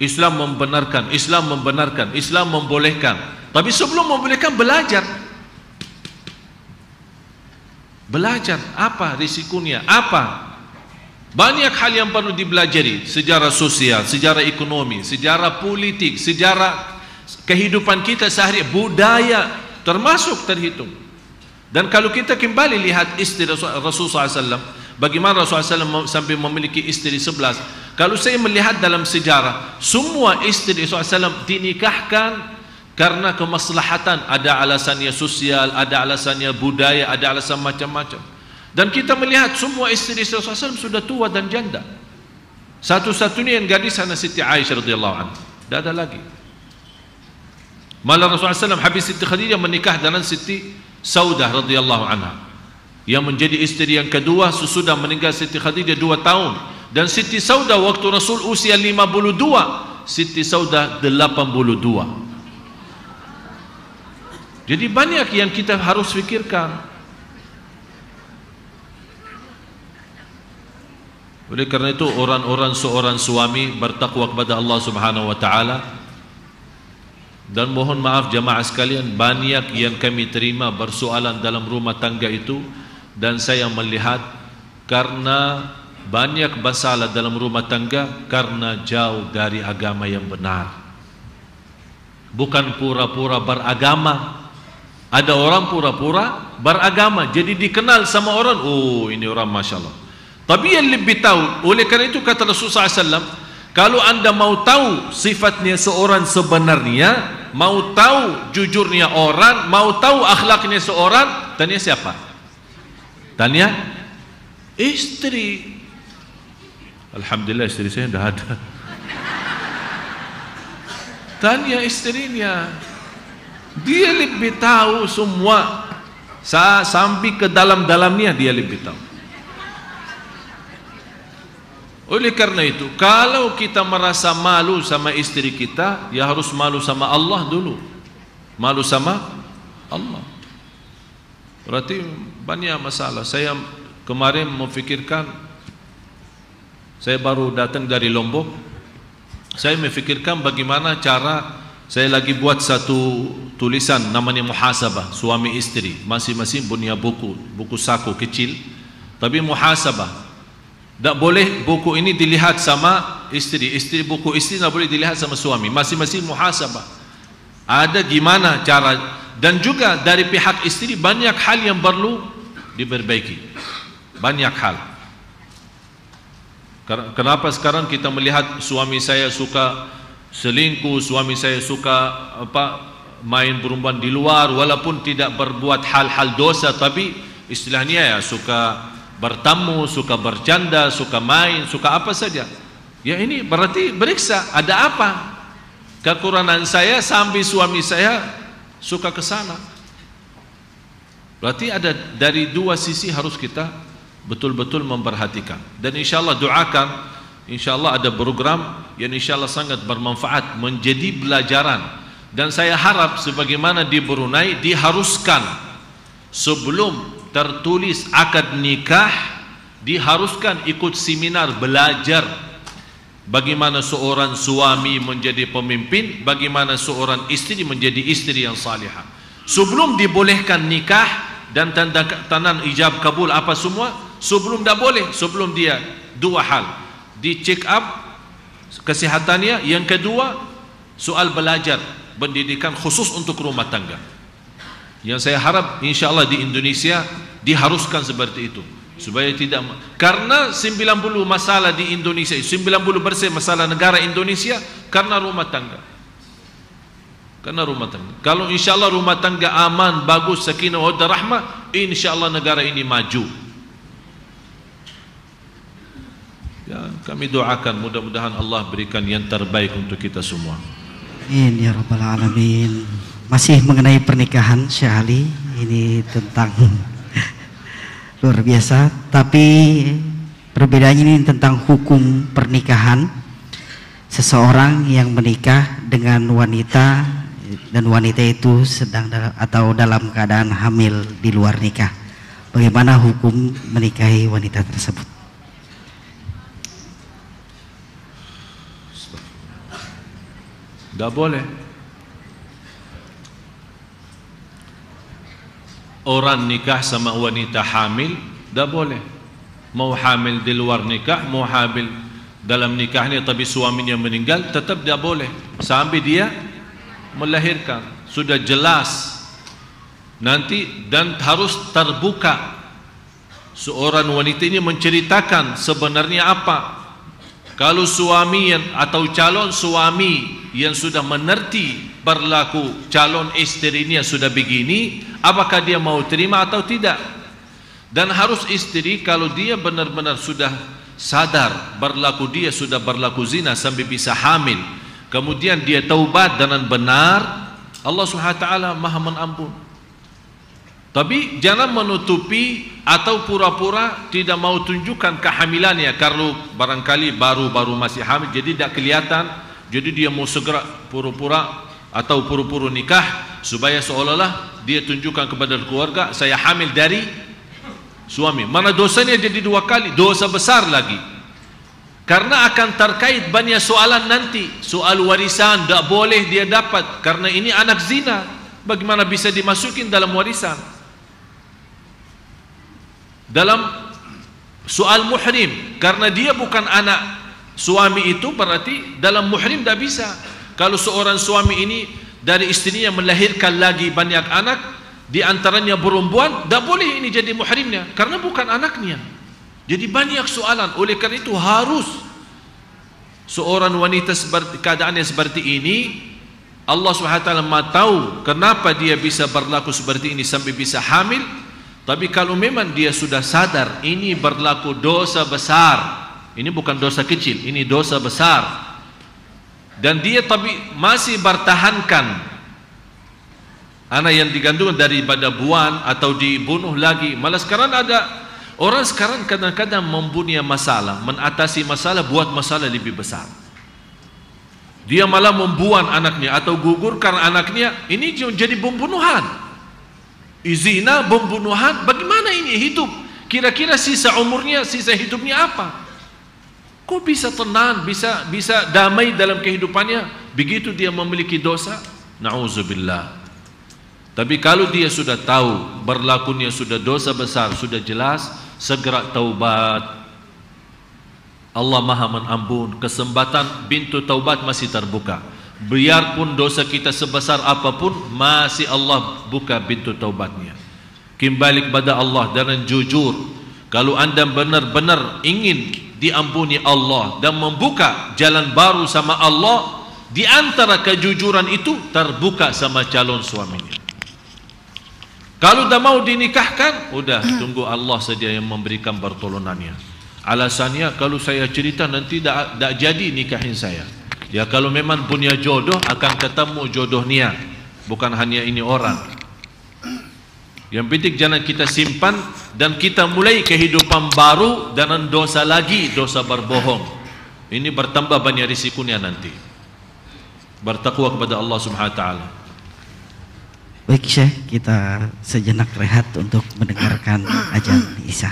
[SPEAKER 2] Islam membenarkan, Islam membenarkan, Islam membolehkan. Tapi sebelum membolehkan, belajar apa risikonya, apa. Banyak hal yang perlu dipelajari, sejarah sosial, sejarah ekonomi, sejarah politik, sejarah kehidupan kita sehari, budaya termasuk terhitung. Dan kalau kita kembali lihat istri Rasulullah SAW, bagaimana Rasulullah SAW sampai memiliki istri 11. Kalau saya melihat dalam sejarah, semua istri Rasulullah SAW dinikahkan karena kemaslahatan. Ada alasannya sosial, ada alasannya budaya, ada alasan macam-macam. Dan kita melihat semua istri Rasulullah SAW sudah tua dan janda. Satu-satunya yang gadis hanya Siti Aisyah radhiyallahu anha. Tidak ada lagi. Malah Rasulullah SAW habis Siti Khadijah menikah dengan Siti Saudah radhiyallahu anha, yang menjadi istri yang kedua sesudah meninggal Siti Khadijah 2 tahun. Dan Siti Saudah waktu Rasul usia 52, Siti Saudah 82. Jadi banyak yang kita harus fikirkan. Oleh karena itu seorang suami bertakwa kepada Allah Subhanahu wa taala. Dan mohon maaf jamaah sekalian, banyak yang kami terima persoalan dalam rumah tangga itu, dan saya melihat karena banyak masalah dalam rumah tangga karena jauh dari agama yang benar. Bukan pura-pura beragama. Ada orang pura-pura beragama, jadi dikenal sama orang, oh ini orang Masya Allah. Tapi yang lebih tahu, oleh kerana itu kata Rasulullah SAW, kalau anda mau tahu sifatnya seorang sebenarnya, mau tahu jujurnya orang, mau tahu akhlaknya seorang, tanya siapa? Tanya istri. Alhamdulillah istri saya dah ada. Tanya istrinya, dia lebih tahu semua, sampai ke dalam-dalamnya dia lebih tahu. Oleh karena itu, kalau kita merasa malu sama istri kita, ya harus malu sama Allah dulu. Malu sama Allah. Berarti banyak masalah. Saya kemarin memfikirkan, saya baru datang dari Lombok, saya memfikirkan bagaimana cara, saya lagi buat satu tulisan namanya muhasabah, suami istri, masing-masing punya buku saku kecil, tapi muhasabah. Tak boleh buku ini dilihat sama istri, buku istri tak boleh dilihat sama suami, masing-masing muhasabah. Ada gimana cara, dan juga dari pihak istri banyak hal yang perlu diperbaiki, banyak hal. Kenapa sekarang kita melihat suami saya suka selingkuh, suami saya suka main perempuan di luar, walaupun tidak berbuat hal-hal dosa, tapi istilahnya ya suka bertamu, suka bercanda, suka main, suka apa saja. Ya ini berarti beriksa, ada apa kekurangan saya sampai suami saya suka ke sana. Berarti ada dari dua sisi harus kita betul-betul memperhatikan. Dan insyaAllah doakan, insyaAllah ada program yang insyaAllah sangat bermanfaat, menjadi pelajaran. Dan saya harap sebagaimana di Brunei diharuskan sebelum tertulis akad nikah, diharuskan ikut seminar belajar bagaimana seorang suami menjadi pemimpin, bagaimana seorang istri menjadi istri yang salihah. Sebelum dibolehkan nikah dan tanda ijab kabul apa semua, sebelum dah boleh, sebelum dia dua hal, di check up kesehatannya, yang kedua soal belajar pendidikan khusus untuk rumah tangga. Yang saya harap insyaAllah di Indonesia diharuskan seperti itu, supaya tidak, karena 90 masalah di Indonesia, 90% masalah negara Indonesia karena rumah tangga. Karena rumah tangga. Kalau insyaAllah rumah tangga aman, bagus, sakinah, mawaddah, rahmah, insyaAllah negara ini maju. Ya, kami doakan mudah-mudahan Allah berikan yang terbaik untuk kita semua.
[SPEAKER 1] Amin ya rabbal alamin. Masih mengenai pernikahan Syekh Ali, ini tentang luar biasa, tapi perbedaannya ini tentang hukum pernikahan. Seseorang yang menikah dengan wanita dan wanita itu sedang atau dalam keadaan hamil di luar nikah, bagaimana hukum menikahi wanita tersebut?
[SPEAKER 2] Tak boleh. Orang nikah sama wanita hamil, tak boleh. Mau hamil di luar nikah, mau hamil dalam nikahnya tapi suaminya meninggal, tetap tak boleh sampai dia melahirkan. Sudah jelas nanti, dan harus terbuka. Seorang wanita ini menceritakan sebenarnya apa. Kalau suami atau calon suami yang sudah mengerti berlaku calon istrinya sudah begini, apakah dia mau terima atau tidak. Dan harus istri, kalau dia benar-benar sudah sadar berlaku dia sudah berlaku zina sampai bisa hamil, kemudian dia taubat dengan benar, Allah SWT maha menampun. Tapi jangan menutupi atau pura-pura tidak mau tunjukkan kehamilannya. Kalau barangkali baru masih hamil, jadi tidak kelihatan, jadi dia mau segera pura-pura atau pura-pura nikah supaya seolah-olah dia tunjukkan kepada keluarga, saya hamil dari suami. Mana dosanya jadi dua kali, dosa besar lagi. Karena akan terkait banyak soalan nanti. Soal warisan tak boleh dia dapat karena ini anak zina. Bagaimana bisa dimasukin dalam warisan? Dalam soal muhrim, karena dia bukan anak suami itu berarti dalam muhrim tidak bisa. Kalau seorang suami ini dari istrinya melahirkan lagi banyak anak, di antaranya perempuan, tidak boleh ini jadi muhrimnya karena bukan anaknya. Jadi banyak soalan. Oleh karena itu harus seorang wanita seperti keadaannya seperti ini, Allah SWT tahu kenapa dia bisa berlaku seperti ini sampai bisa hamil. Tapi kalau memang dia sudah sadar ini berlaku dosa besar, ini bukan dosa kecil, ini dosa besar, dan dia tapi masih bertahankan anak yang digandung daripada buan atau dibunuh lagi. Malah sekarang ada orang sekarang kadang-kadang mempunyai masalah, mengatasi masalah, buat masalah lebih besar. Dia malah membuang anaknya atau gugurkan anaknya. Ini jadi pembunuhan, zina, pembunuhan. Bagaimana ini hidup? Kira-kira sisa umurnya, sisa hidupnya apa? Kok bisa tenang, bisa damai dalam kehidupannya? Begitu dia memiliki dosa, na'udzubillah. Tapi kalau dia sudah tahu berlakunya sudah dosa besar, sudah jelas, segera taubat. Allah Maha mengampun. Kesempatan pintu taubat masih terbuka. Biarpun dosa kita sebesar apapun, masih Allah buka pintu taubatnya. Kembali kepada Allah dengan jujur. Kalau anda benar-benar ingin diampuni Allah dan membuka jalan baru sama Allah, di antara kejujuran itu terbuka sama calon suaminya. Kalau dah mau dinikahkan, udah tunggu Allah saja yang memberikan pertolongannya. Alasannya kalau saya cerita nanti tak jadi nikahin saya. Ya kalau memang punya jodoh akan ketemu jodohnya, bukan hanya ini orang. Yang penting jangan kita simpan dan kita mulai kehidupan baru dengan dosa lagi, dosa berbohong. Ini bertambah banyak risikonya nanti. Bertakwa kepada Allah Subhanahu wa taala.
[SPEAKER 1] Baik Syekh, kita sejenak rehat untuk mendengarkan azan Isya.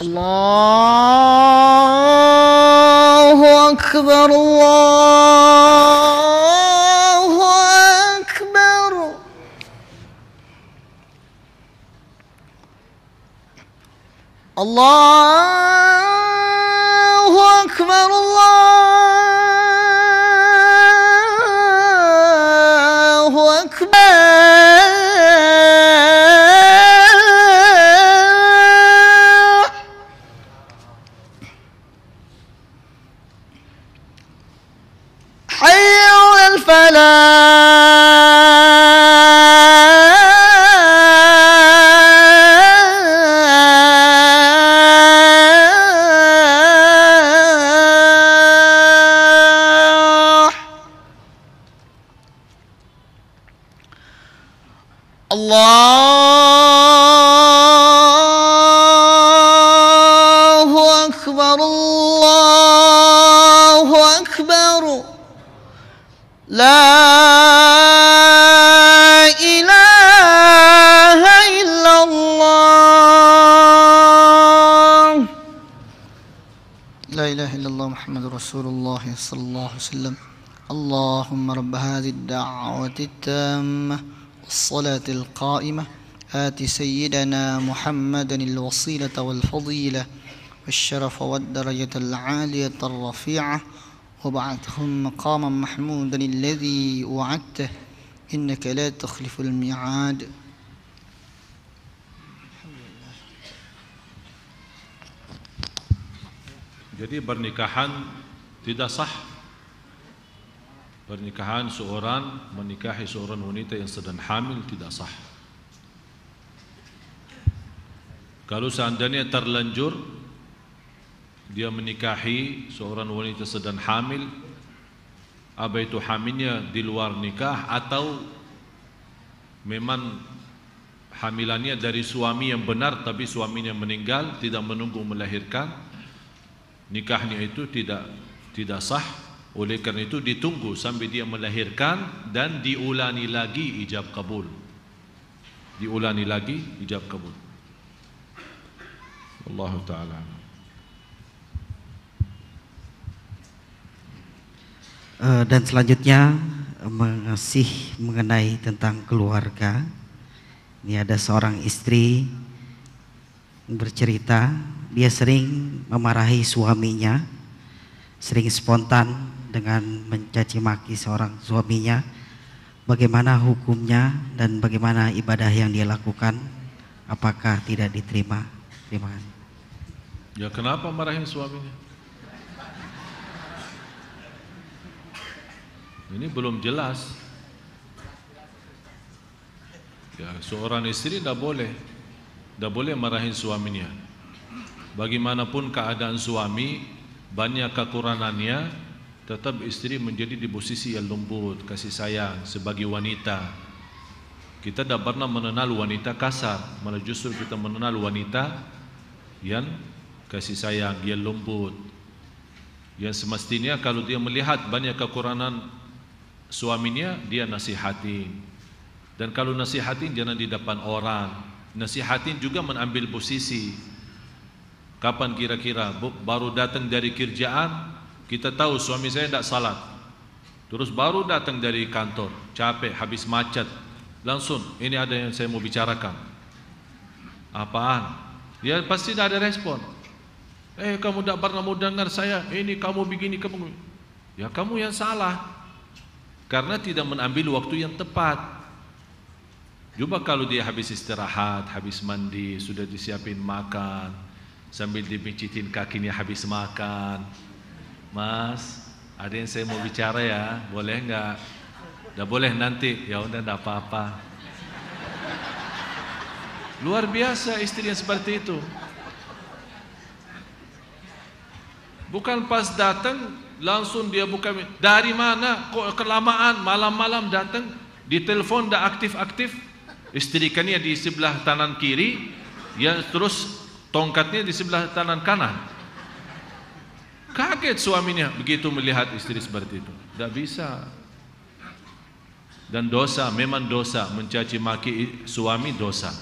[SPEAKER 3] Allahu Akbar, Allahu Akbar. Allahu Akbar, Allahu Akbar. حي على الفلاح. الله أكبر، الله أكبر. لا إله إلا الله. لا إله إلا الله محمد رسول الله صلى الله عليه وسلم. اللهم رب هذه الدعوة التامة والصلاة القائمة آت سيدنا محمدا الوسيلة والفضيلة والشرف والدرجة العالية الرفيعة وابعثهم مقاما محمودا الذي وعدته إنك لا تخلف الميعاد.
[SPEAKER 2] Jadi pernikahan tidak sah. Pernikahan seorang menikahi seorang wanita yang sedang hamil tidak sah. Kalau seandainya terlanjur dia menikahi seorang wanita sedang hamil, apa itu hamilnya di luar nikah atau memang hamilannya dari suami yang benar tapi suaminya meninggal, tidak menunggu melahirkan, nikahnya itu tidak sah. Oleh karena itu ditunggu sampai dia melahirkan dan diulangi lagi ijab kabul. Diulangi lagi ijab kabul. Wallahu ta'ala.
[SPEAKER 1] Dan selanjutnya masih mengenai tentang keluarga. Ini ada seorang istri bercerita dia sering memarahi suaminya, sering spontan dengan mencaci maki seorang suaminya. Bagaimana hukumnya dan bagaimana ibadah yang dia lakukan? Apakah tidak diterima? Terima kasih.
[SPEAKER 2] Ya kenapa marahin suaminya? Ini belum jelas. Ya, seorang istri tidak boleh marahin suaminya. Bagaimanapun keadaan suami, banyak kekurangannya, tetap istri menjadi di posisi yang lembut, kasih sayang sebagai wanita. Kita tidak pernah mengenal wanita kasar, malah justru kita mengenal wanita yang kasih sayang, yang lembut. Yang semestinya kalau dia melihat banyak kekurangan suaminya, dia nasihatin. Dan kalau nasihatin jangan di depan orang. Nasihatin juga mengambil posisi. Kapan kira-kira baru datang dari kerjaan, kita tahu suami saya tidak salat, terus baru datang dari kantor, capek, habis macet, langsung ini ada yang saya mau bicarakan. Apaan? Dia pasti tidak ada respon. Kamu tidak pernah mau dengar saya, ini kamu begini, kamu. Ya kamu yang salah, karena tidak mengambil waktu yang tepat. Coba kalau dia habis istirahat, habis mandi, sudah disiapin makan, sambil dipicitin kakinya habis makan. Mas, ada yang saya mau bicara ya, boleh enggak? Dah boleh nanti, ya udah enggak apa-apa. Luar biasa istri yang seperti itu. Bukan pas datang langsung dia buka, dari mana? Kok kelamaan, malam-malam datang, di telepon dah aktif-aktif. Istri kannya di sebelah kanan kiri, ya terus tongkatnya di sebelah kanan kanan. Kaget suaminya begitu melihat istri seperti itu. Tidak bisa. Dan dosa, memang dosa, mencaci maki suami dosa.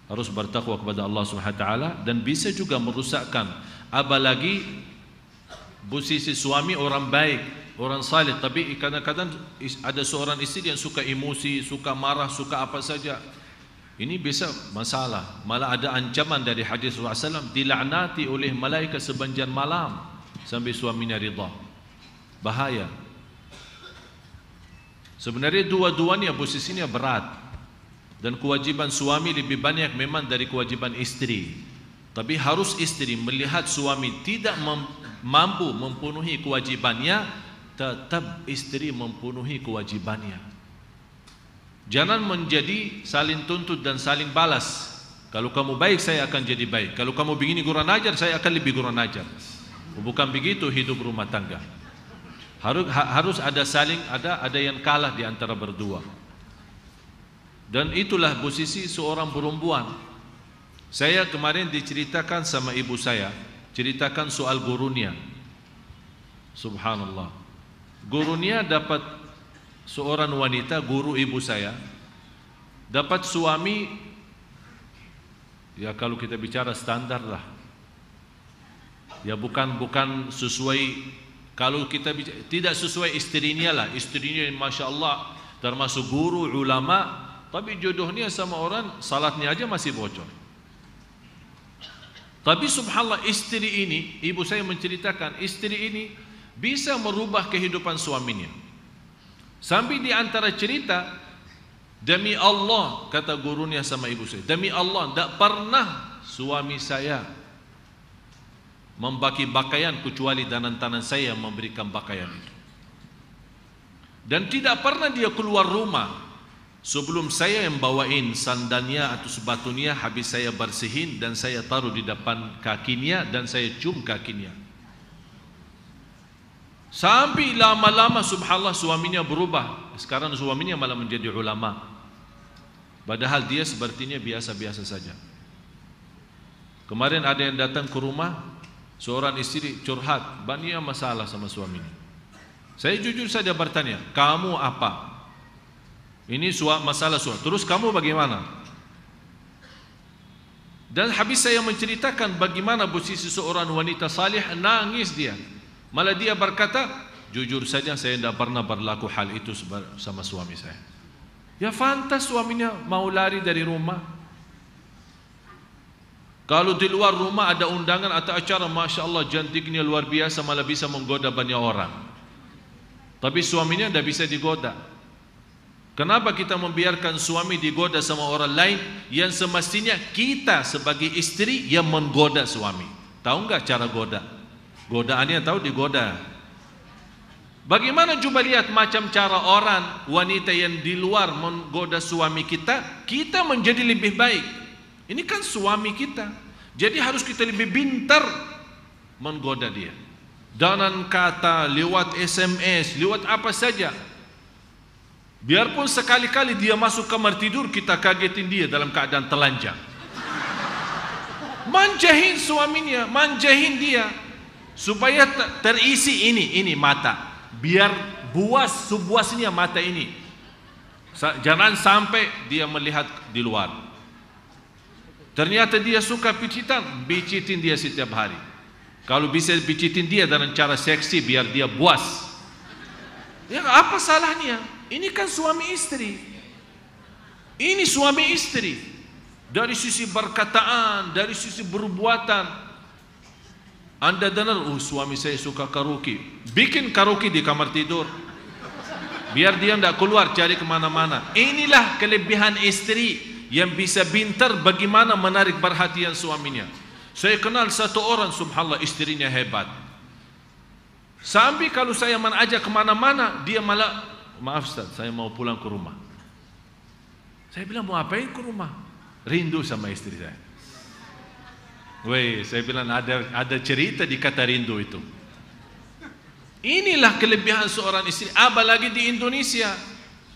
[SPEAKER 2] Harus bertakwa kepada Allah Subhanahu wa taala, dan bisa juga merusakkan. Apalagi posisi suami orang baik, orang saleh, tapi kadang-kadang ada seorang istri yang suka emosi, suka marah, suka apa saja. Ini bisa masalah. Malah ada ancaman dari hadis Rasulullah SAW, dilaknati oleh malaikat sepanjang malam sampai suaminya ridha. Bahaya. Sebenarnya dua-duanya posisinya berat, dan kewajiban suami lebih banyak memang dari kewajiban istri. Tapi harus istri melihat suami tidak mampu memenuhi kewajibannya, tetap istri memenuhi kewajibannya. Jangan menjadi saling tuntut dan saling balas. Kalau kamu baik, saya akan jadi baik. Kalau kamu begini kurang ajar, saya akan lebih kurang ajar. Bukan begitu hidup rumah tangga. Harus ada saling, ada yang kalah di antara berdua. Dan itulah posisi seorang perempuan. Saya kemarin diceritakan sama ibu saya, ceritakan soal gurunya. Subhanallah. Gurunya dapat seorang wanita, guru ibu saya, dapat suami, ya kalau kita bicara standar lah, ya bukan sesuai. Kalau kita bicara, tidak sesuai istrinya lah, istrinya masya Allah termasuk guru, ulama, tapi jodohnya sama orang salatnya aja masih bocor. Tapi subhanallah, istri ini, ibu saya menceritakan, istri ini bisa merubah kehidupan suaminya. Sampai di antara cerita, demi Allah, kata gurunya sama ibu saya, demi Allah, tidak pernah suami saya membagi pakaian kecuali tangan saya yang memberikan pakaian itu. Dan tidak pernah dia keluar rumah sebelum saya yang bawain sandalnya atau sepatunya, habis saya bersihin dan saya taruh di depan kakinya dan saya cium kakinya. Sampai lama-lama subhanallah suaminya berubah. Sekarang suaminya malah menjadi ulama, padahal dia sepertinya biasa-biasa saja. Kemarin ada yang datang ke rumah, seorang istri curhat, banyak masalah sama suaminya. Saya jujur saja bertanya, kamu apa? Ini masalah suami, terus kamu bagaimana? Dan habis saya menceritakan bagaimana posisi seorang wanita salih, nangis dia. Malah dia berkata, jujur saja saya tidak pernah berlaku hal itu sama suami saya. Ya fantas suaminya mau lari dari rumah. Kalau di luar rumah ada undangan atau acara, Masya Allah cantiknya luar biasa, malah bisa menggoda banyak orang. Tapi suaminya tidak bisa digoda. Kenapa kita membiarkan suami digoda sama orang lain yang semestinya kita sebagai istri yang menggoda suami? Tahu enggak cara goda? Godaannya tahu digoda. Bagaimana coba lihat macam cara orang wanita yang di luar menggoda suami kita, kita menjadi lebih baik. Ini kan suami kita. Jadi harus kita lebih pintar menggoda dia. Dengan kata, lewat SMS, lewat apa saja. Biarpun sekali-kali dia masuk kamar tidur, kita kagetin dia dalam keadaan telanjang. Manjahin suaminya, manjahin dia supaya terisi ini mata. Biar sebuasnya mata ini. Jangan sampai dia melihat di luar. Ternyata dia suka picitin dia setiap hari. Kalau bisa picitin dia dengan cara seksi biar dia puas. Ya apa salahnya? Ini kan suami istri. Ini suami istri. Dari sisi perkataan, dari sisi perbuatan. Anda dengar, suami saya suka karaoke. Bikin karaoke di kamar tidur. Biar dia tidak keluar cari kemana-mana. Inilah kelebihan istri yang bisa pintar bagaimana menarik perhatian suaminya. Saya kenal satu orang, subhanallah, istrinya hebat. Sampai kalau saya mengajak kemana-mana, dia malah, maaf Ustaz, saya mau pulang ke rumah. Saya bilang, mau apain ke rumah? Rindu sama istri saya. Weh, saya bilang ada cerita di kata rindu itu. Inilah kelebihan seorang istri. Apalagi di Indonesia,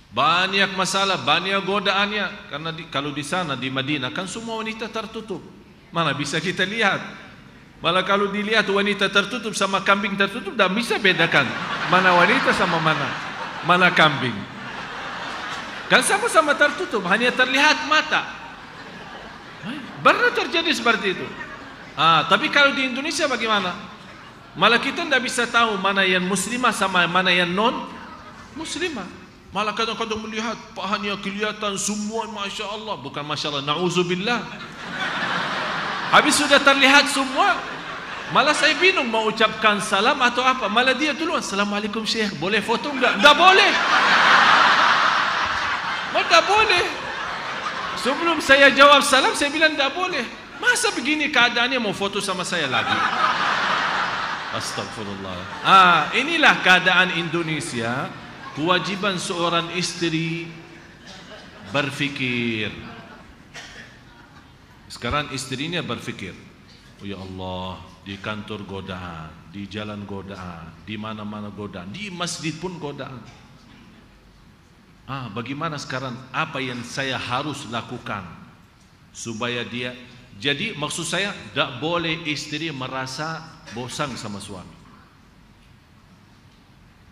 [SPEAKER 2] banyak masalah, banyak godaannya. Karena kalau di sana di Madinah kan semua wanita tertutup. Mana bisa kita lihat? Malah kalau dilihat wanita tertutup sama kambing tertutup, dah bisa bedakan mana wanita sama mana kambing. Kan sama-sama tertutup, hanya terlihat mata. Pernah terjadi seperti itu. Tapi kalau di Indonesia bagaimana? Malah kita tidak bisa tahu mana yang muslimah sama mana yang non muslimah. Malah kadang-kadang melihat pahanya kelihatan semua, Masya Allah. Bukan Masya Allah, na'udzubillah. Habis sudah terlihat semua, malah saya bingung mau ucapkan salam atau apa. Malah dia duluan, Assalamualaikum Syekh, boleh foto enggak? Enggak boleh. Enggak boleh. Sebelum saya jawab salam, saya bilang enggak boleh. Masa begini keadaannya mau foto sama saya lagi? Astagfirullah. Inilah keadaan Indonesia. Kewajiban seorang istri berfikir. Sekarang istrinya berfikir, oh ya Allah, di kantor godaan, di jalan godaan, di mana-mana godaan, di masjid pun godaan. Bagaimana sekarang? Apa yang saya harus lakukan supaya dia? Jadi maksud saya, tidak boleh istri merasa bosan sama suami.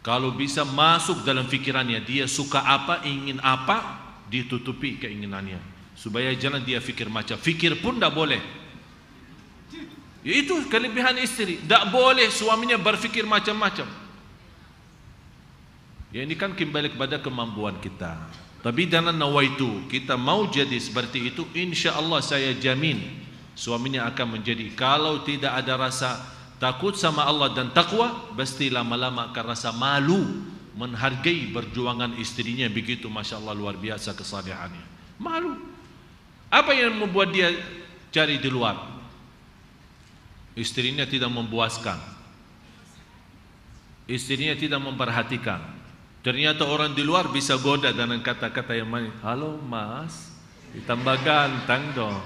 [SPEAKER 2] Kalau bisa masuk dalam fikirannya, dia suka apa, ingin apa, ditutupi keinginannya. Supaya jangan dia fikir macam, fikir pun tidak boleh. Itu kelebihan istri. Tak boleh suaminya berfikir macam-macam. Ya ini kan kembali kepada kemampuan kita. Tapi dengan nawaitu, kita mau jadi seperti itu, insya Allah saya jamin suaminya akan menjadi. Kalau tidak ada rasa takut sama Allah dan takwa, pasti lama-lama akan rasa malu menghargai perjuangan istrinya. Begitu Masya Allah luar biasa kesalehannya. Malu. Apa yang membuat dia cari di luar? Istrinya tidak memuaskan, istrinya tidak memperhatikan. Ternyata orang di luar bisa goda dengan kata-kata yang manis. Halo mas, ditambah ganteng dong.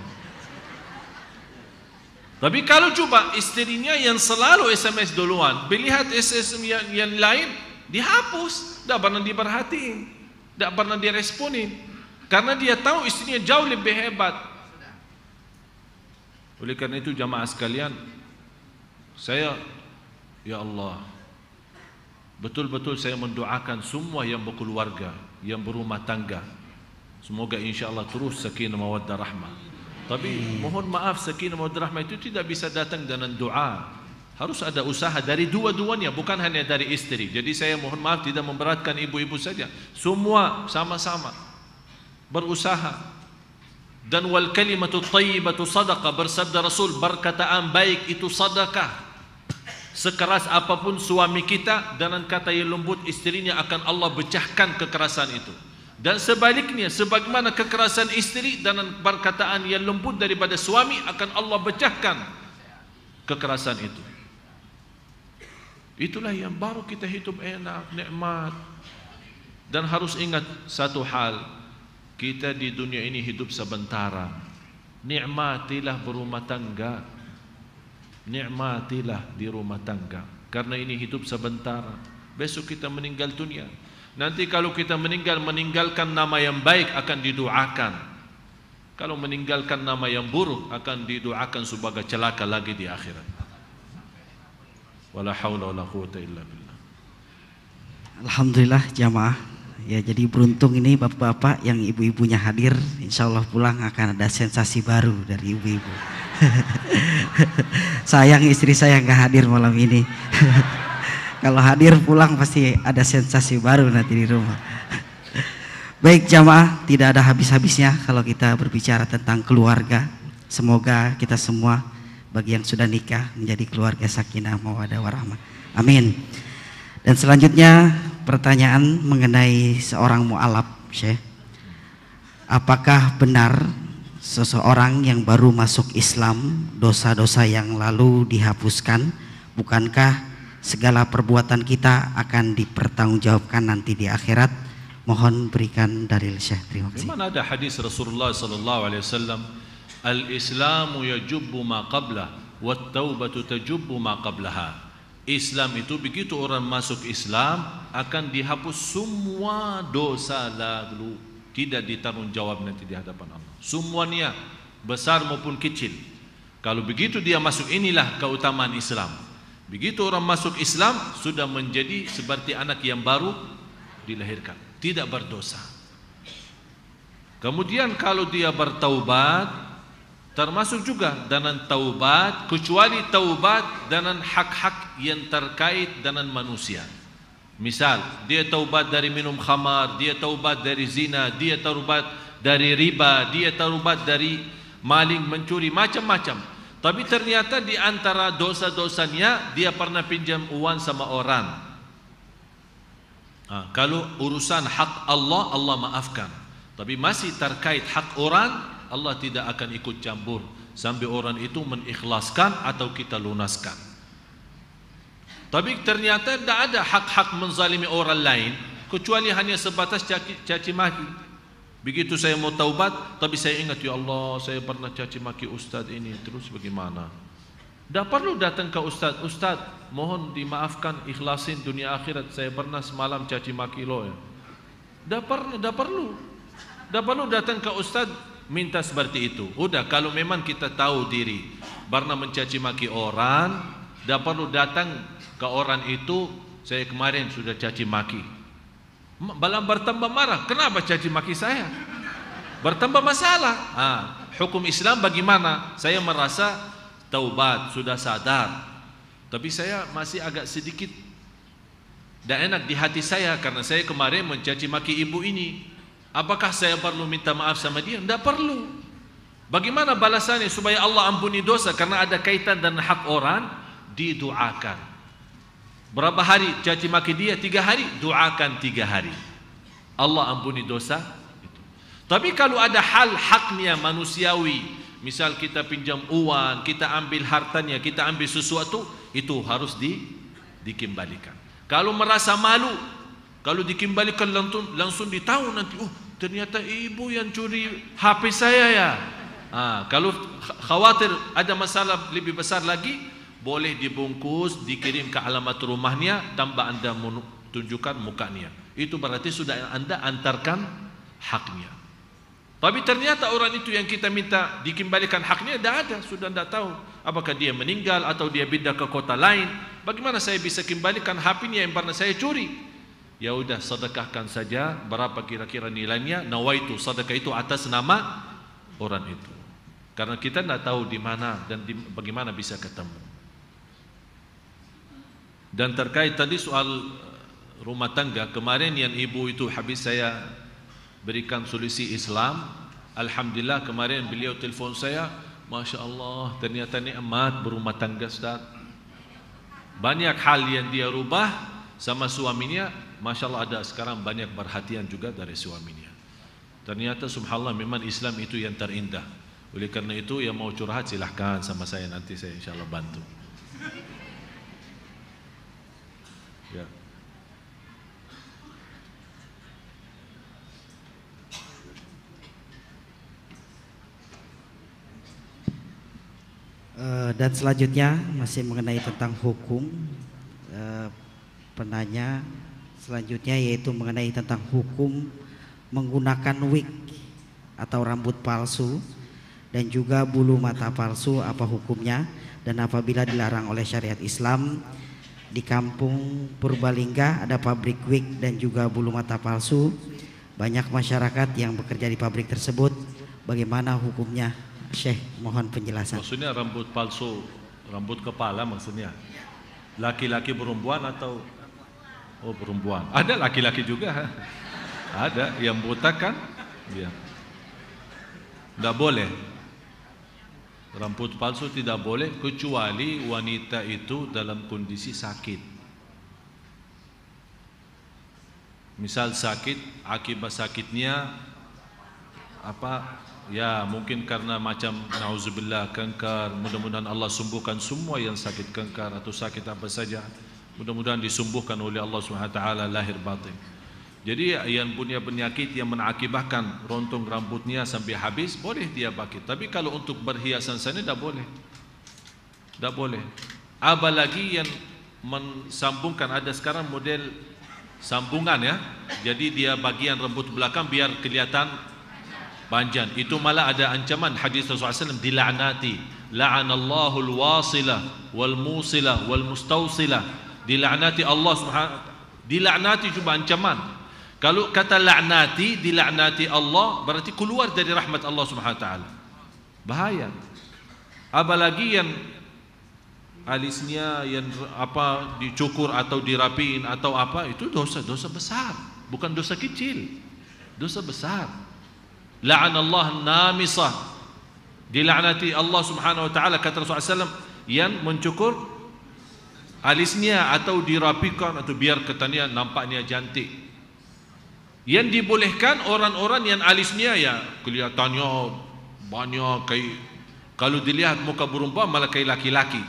[SPEAKER 2] Tapi kalau coba istrinya yang selalu SMS duluan, melihat SMS yang lain dihapus, tidak pernah diperhatiin, tidak pernah diresponin. Karena dia tahu istrinya jauh lebih hebat. Oleh karena itu jamaah sekalian, saya, ya Allah, betul-betul saya mendoakan semua yang berkeluarga, yang berumah tangga, semoga insya Allah terus sakinah mawaddah rahmah. Tapi mohon maaf, sakinah mawaddah rahmah itu tidak bisa datang dengan doa. Harus ada usaha dari dua-duanya, bukan hanya dari istri. Jadi saya mohon maaf tidak memberatkan ibu-ibu saja. Semua sama-sama berusaha. Dan wal kalimatu thayyibatu sadaqah, bersabda Rasul, perkataan baik itu sedekah. Sekeras apapun suami kita, dengan kata yang lembut istrinya akan Allah pecahkan kekerasan itu. Dan sebaliknya, sebagaimana kekerasan istri dengan perkataan yang lembut daripada suami akan Allah pecahkan kekerasan itu. Itulah yang baru kita hidup enak, nikmat. Dan harus ingat satu hal, kita di dunia ini hidup sementara. Nikmatilah berumah tangga. Nikmatilah di rumah tangga. Karena ini hidup sebentar. Besok kita meninggal dunia. Nanti kalau kita meninggalkan nama yang baik akan didoakan. Kalau meninggalkan nama yang buruk akan didoakan sebagai celaka lagi di akhirat. Wala haula wala quwwata illa billah.
[SPEAKER 1] Alhamdulillah jamaah. Ya, jadi beruntung ini bapak-bapak yang ibu-ibunya hadir. Insya Allah pulang akan ada sensasi baru dari ibu-ibu. Sayang istri saya nggak hadir malam ini. Kalau hadir pulang pasti ada sensasi baru nanti di rumah. Baik jamaah, tidak ada habis-habisnya kalau kita berbicara tentang keluarga. Semoga kita semua bagi yang sudah nikah menjadi keluarga sakinah mawaddah warahmah. Amin. Dan selanjutnya pertanyaan mengenai seorang mu'alaf, Syekh. Apakah benar seseorang yang baru masuk Islam dosa-dosa yang lalu dihapuskan? Bukankah segala perbuatan kita akan dipertanggungjawabkan nanti di akhirat? Mohon berikan dalil Syekh. Terima kasih.
[SPEAKER 2] Di mana ada hadis Rasulullah sallallahu alaihi wasallam, al-Islamu yajubbu ma qablah wat taubatu tajubbu ma qablaha. Islam itu begitu orang masuk Islam akan dihapus semua dosa lalu, tidak ditanggungjawab nanti di hadapan Allah. Semuanya besar maupun kecil. Kalau begitu dia masuk, inilah keutamaan Islam. Begitu orang masuk Islam sudah menjadi seperti anak yang baru dilahirkan, tidak berdosa. Kemudian kalau dia bertaubat, termasuk juga dengan taubat, kecuali taubat dengan hak-hak yang terkait dengan manusia. Misal dia taubat dari minum khamar, dia taubat dari zina, dia taubat dari riba, dia taubat dari maling, mencuri, macam-macam. Tapi ternyata di antara dosa-dosanya dia pernah pinjam uang sama orang. Kalau urusan hak Allah, Allah maafkan. Tapi masih terkait hak orang, Allah tidak akan ikut campur sampai orang itu mengikhlaskan atau kita lunaskan. Tapi ternyata tidak ada hak-hak menzalimi orang lain kecuali hanya sebatas caci maki. Begitu saya mau taubat, tapi saya ingat, ya Allah, saya pernah caci maki ustaz ini, terus bagaimana? Tidak perlu datang ke ustaz, ustaz mohon dimaafkan, ikhlasin dunia akhirat, saya pernah semalam caci maki lo ya. Tidak perlu datang ke ustaz minta seperti itu. Udah, kalau memang kita tahu diri pernah mencaci maki orang, tidak perlu datang ke orang itu, saya kemarin sudah caci maki. Malah bertambah marah, kenapa caci maki saya? Bertambah masalah. Hukum Islam bagaimana? Saya merasa taubat, sudah sadar, tapi saya masih agak sedikit tidak enak di hati saya karena saya kemarin mencaci maki ibu ini. Apakah saya perlu minta maaf sama dia? Tidak perlu. Bagaimana balasannya supaya Allah ampuni dosa? Karena ada kaitan dan hak orang, didoakan. Berapa hari caci maki dia? 3 hari, doakan 3 hari. Allah ampuni dosa itu. Tapi kalau ada hal haknya manusiawi, misal kita pinjam uang, kita ambil hartanya, kita ambil sesuatu, itu harus dikembalikan. Kalau merasa malu, kalau dikembalikan langsung ditahu nanti, ternyata ibu yang curi HP saya ya. Kalau khawatir ada masalah lebih besar lagi, boleh dibungkus, dikirim ke alamat rumahnya tanpa anda menunjukkan mukanya. Itu berarti sudah anda antarkan haknya. Tapi ternyata orang itu yang kita minta dikembalikan haknya tidak ada, sudah tidak tahu apakah dia meninggal atau dia pindah ke kota lain. Bagaimana saya bisa kembalikan HP-nya yang pernah saya curi? Ya udah, sedekahkan saja. Berapa kira-kira nilainya? Nawaitu, sedekah itu atas nama orang itu. Karena kita tidak tahu di mana dan bagaimana bisa ketemu. Dan terkait tadi soal rumah tangga, kemarin yang ibu itu habis saya berikan solusi Islam, Alhamdulillah kemarin beliau telefon saya, Masya Allah, ternyata nikmat berumah tangga Ustaz. Banyak hal yang dia rubah sama suaminya, Masya Allah ada sekarang banyak perhatian juga dari suaminya. Ternyata subhanallah memang Islam itu yang terindah. Oleh karena itu yang mau curhat silahkan sama saya, nanti saya insya Allah bantu. Ya.
[SPEAKER 1] Dan selanjutnya masih mengenai tentang hukum, penanya selanjutnya yaitu mengenai tentang hukum menggunakan wig atau rambut palsu dan juga bulu mata palsu, apa hukumnya, dan apabila dilarang oleh syariat Islam. Di kampung Purbalingga ada pabrik wig dan juga bulu mata palsu. Banyak masyarakat yang bekerja di pabrik tersebut. Bagaimana hukumnya, Syekh? Mohon penjelasan.
[SPEAKER 2] Maksudnya rambut palsu, rambut kepala maksudnya? Laki-laki perempuan atau? Oh perempuan. Ada laki-laki juga. Ada yang botak kan? Ya. Tidak boleh. Rambut palsu tidak boleh kecuali wanita itu dalam kondisi sakit. Misal sakit, akibat sakitnya apa? Ya mungkin karena macam nauzubillah kanker, mudah-mudahan Allah sembuhkan semua yang sakit kanker atau sakit apa saja. Mudah-mudahan disembuhkan oleh Allah Subhanahu wa taala lahir batin. Jadi yang punya penyakit yang mengakibatkan rontok rambutnya sampai habis, boleh dia pakai. Tapi kalau untuk berhiasan sana tidak boleh. Tidak boleh. Apalagi yang mensambungkan, ada sekarang model sambungan ya. Jadi dia bagian rambut belakang biar kelihatan panjang. Itu malah ada ancaman hadis Rasulullah SAW, dilaknati. La'anallahu al-wasilah wal-musilah wal-mustawsilah. Dilaknati Allah Subhanahu. Dilaknati juga ancaman. Kalau kata laknati, dilaknati Allah, berarti keluar dari rahmat Allah Subhanahu wa taala. Bahaya. Apalagi yang alisnya yang apa dicukur atau dirapiin atau apa, itu dosa besar, bukan dosa kecil. Dosa besar. La'anallahu namisah. Dilaknati Allah Subhanahu wa taala, kata Rasulullah SAW, yang mencukur alisnya atau dirapikan atau biar katanya nampaknya cantik. Yang dibolehkan orang-orang yang alisnya ya kelihatannya banyak kayak, kalau dilihat muka perempuan malah kayak laki-laki,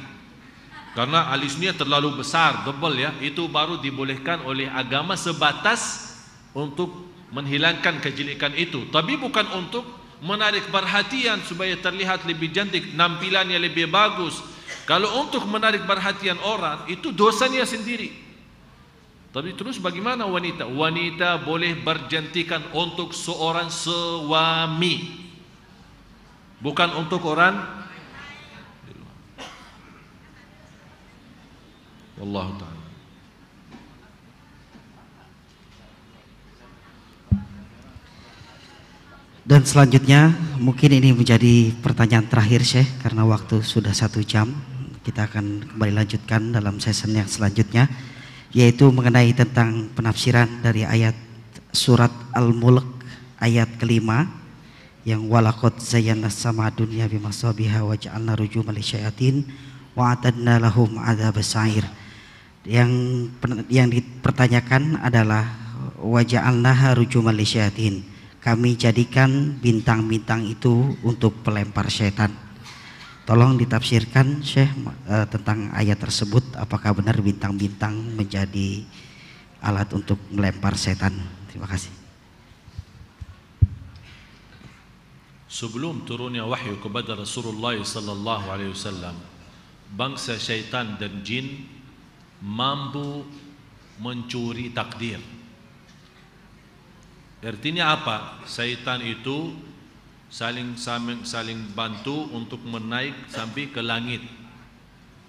[SPEAKER 2] karena alisnya terlalu besar, tebal ya. Itu baru dibolehkan oleh agama sebatas untuk menghilangkan kejelekan itu, tapi bukan untuk menarik perhatian supaya terlihat lebih cantik, nampilannya lebih bagus. Kalau untuk menarik perhatian orang itu dosanya sendiri. Tapi terus bagaimana wanita? Wanita boleh berjantikan untuk seorang suami, bukan untuk orang. Wallahu ta'ala.
[SPEAKER 1] Dan selanjutnya mungkin ini menjadi pertanyaan terakhir Syekh, karena waktu sudah 1 jam. Kita akan kembali lanjutkan dalam sesi yang selanjutnya, yaitu mengenai tentang penafsiran dari ayat surat Al-Mulk ayat kelima yang walaqad zayyana sama dunya bimasabiha wa ja'alna rujuman lisyayatin wa atadna lahum adzabas sa'ir. Yang dipertanyakan adalah wa ja'alnaha rujuman lisyayatin, kami jadikan bintang-bintang itu untuk pelempar syaitan. Tolong ditafsirkan Syekh tentang ayat tersebut, apakah benar bintang-bintang menjadi alat untuk melempar setan? Terima kasih.
[SPEAKER 2] Sebelum turunnya wahyu kepada Rasulullah sallallahu alaihi wasallam, bangsa syaitan dan jin mampu mencuri takdir. Artinya apa? Syaitan itu saling bantu untuk menaik sampai ke langit,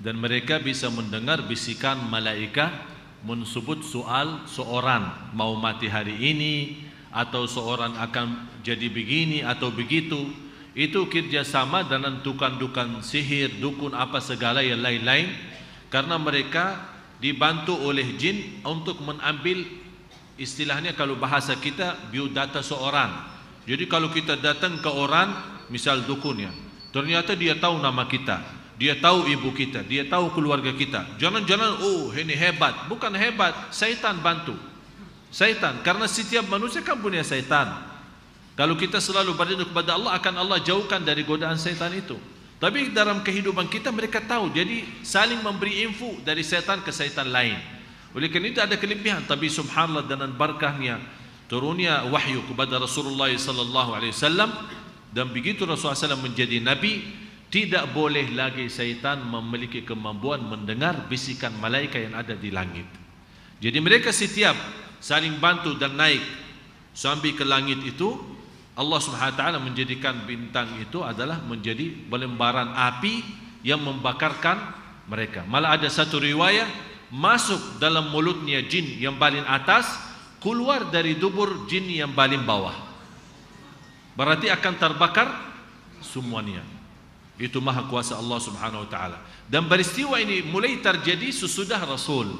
[SPEAKER 2] dan mereka bisa mendengar bisikan malaikat menyebut soal seorang mau mati hari ini, atau seorang akan jadi begini atau begitu. Itu kerjasama dengan dukun-dukun sihir, dukun apa segala yang lain-lain, karena mereka dibantu oleh jin untuk mengambil, istilahnya kalau bahasa kita, biodata seorang. Jadi kalau kita datang ke orang, misal dukun ya, ternyata dia tahu nama kita, dia tahu ibu kita, dia tahu keluarga kita. Jangan-jangan, oh ini hebat. Bukan hebat, syaitan bantu. Syaitan, karena setiap manusia kan punya syaitan. Kalau kita selalu berdoa kepada Allah, akan Allah jauhkan dari godaan syaitan itu. Tapi dalam kehidupan kita mereka tahu, jadi saling memberi info dari syaitan ke syaitan lain. Oleh kerana itu ada kelebihan. Tapi subhanallah, dengan berkahnya turunnya wahyu kepada Rasulullah sallallahu alaihi wasallam, dan begitu Rasulullah SAW menjadi nabi, tidak boleh lagi syaitan memiliki kemampuan mendengar bisikan malaikat yang ada di langit. Jadi mereka setiap saling bantu dan naik sampai ke langit itu, Allah Subhanahu wa taala menjadikan bintang itu adalah menjadi lembaran api yang membakarkan mereka. Malah ada satu riwayat, masuk dalam mulutnya jin yang paling atas, keluar dari dubur jin yang paling bawah. Berarti akan terbakar semuanya. Itu maha kuasa Allah Subhanahu wa taala. Dan peristiwa ini mulai terjadi sesudah Rasul.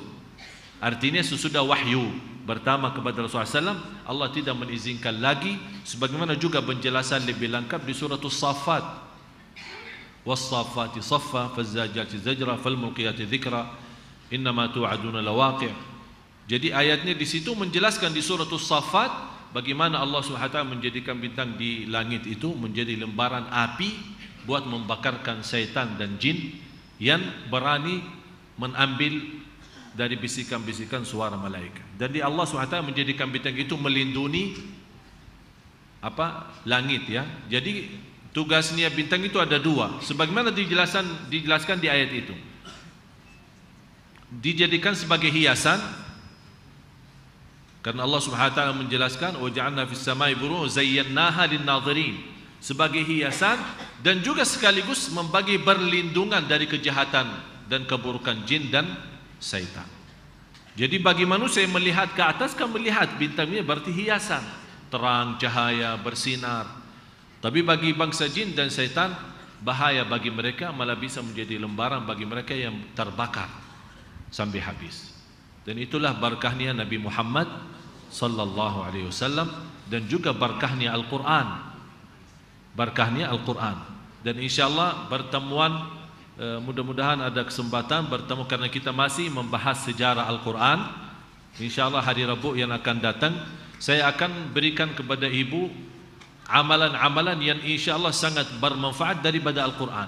[SPEAKER 2] Artinya sesudah wahyu pertama kepada Rasulullah SAW, Allah tidak mengizinkan lagi, sebagaimana juga penjelasan lebih lengkap di surah As-Saffat. Was-saffati saffa, faz-zajati zajra, fal-mulqiyati dzikra, innama tu'aduna lawaqi'. Jadi ayatnya di situ menjelaskan di surah As-Saffat bagaimana Allah SWT menjadikan bintang di langit itu menjadi lembaran api buat membakarkan syaitan dan jin yang berani mengambil dari bisikan-bisikan suara malaikat. Dan di Allah SWT menjadikan bintang itu melindungi langit ya. Jadi tugasnya bintang itu ada dua, sebagaimana dijelaskan di ayat itu. Dijadikan sebagai hiasan, karena Allah Subhanahu wa taala menjelaskan, wa ja'alna fis samai buruj zayyanaha lin-nadhirin, sebagai hiasan dan juga sekaligus membagi perlindungan dari kejahatan dan keburukan jin dan syaitan. Jadi bagi manusia yang melihat ke atas kan melihat bintangnya berarti hiasan, terang, cahaya, bersinar. Tapi bagi bangsa jin dan syaitan bahaya bagi mereka, malah bisa menjadi lembaran bagi mereka yang terbakar sampai habis. Dan itulah berkahnya Nabi Muhammad sallallahu alaihi wasallam, dan juga berkahnya Al-Quran. Berkahnya Al-Quran. Dan insyaallah pertemuan, mudah-mudahan ada kesempatan bertemu, karena kita masih membahas sejarah Al-Quran. InsyaAllah hari Rabu yang akan datang saya akan berikan kepada ibu amalan-amalan yang insyaAllah sangat bermanfaat daripada Al-Quran.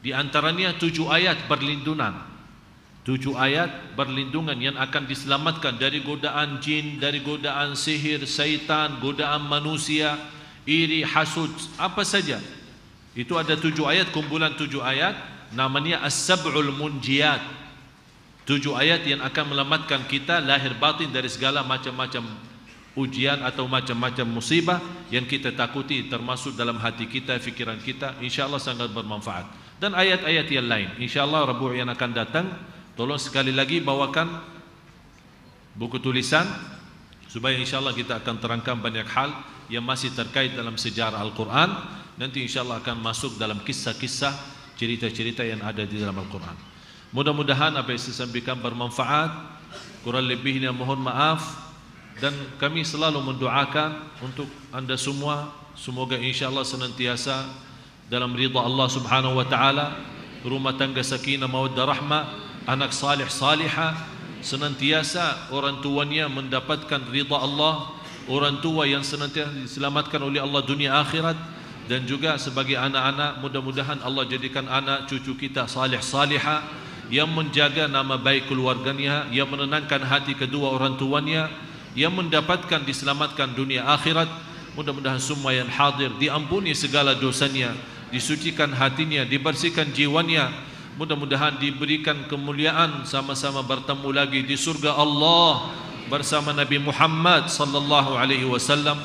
[SPEAKER 2] Di antaranya 7 ayat perlindungan, 7 ayat perlindungan yang akan diselamatkan dari godaan jin, dari godaan sihir, syaitan, godaan manusia, iri, hasud, apa saja. Itu ada 7 ayat, kumpulan 7 ayat, namanya As-Sab'ul Munjiyat. 7 ayat yang akan melamatkan kita lahir batin dari segala macam-macam ujian atau macam-macam musibah yang kita takuti, termasuk dalam hati kita, fikiran kita. InsyaAllah sangat bermanfaat. Dan ayat-ayat yang lain, InsyaAllah Rabu' yang akan datang, tolong sekali lagi bawakan buku tulisan, supaya InsyaAllah kita akan terangkan banyak hal yang masih terkait dalam sejarah Al-Quran. Nanti insyaAllah akan masuk dalam kisah-kisah, cerita-cerita yang ada di dalam Al-Quran. Mudah-mudahan apa yang saya sampaikan bermanfaat. Kurang lebihnya mohon maaf. Dan kami selalu mendoakan untuk anda semua, semoga insyaAllah senantiasa dalam ridha Allah Subhanahu wa ta'ala, rumah tangga sakinah mawaddah rahmah, anak salih salihah, senantiasa orang tuanya mendapatkan ridha Allah, orang tua yang senantiasa diselamatkan oleh Allah dunia akhirat. Dan juga sebagai anak-anak, mudah-mudahan Allah jadikan anak cucu kita salih salihah, yang menjaga nama baik keluarganya, yang menenangkan hati kedua orang tuanya, yang mendapatkan diselamatkan dunia akhirat. Mudah-mudahan semua yang hadir diampuni segala dosanya, disucikan hatinya, dibersihkan jiwanya. Mudah-mudahan diberikan kemuliaan, sama-sama bertemu lagi di surga Allah bersama Nabi Muhammad sallallahu alaihi wasallam.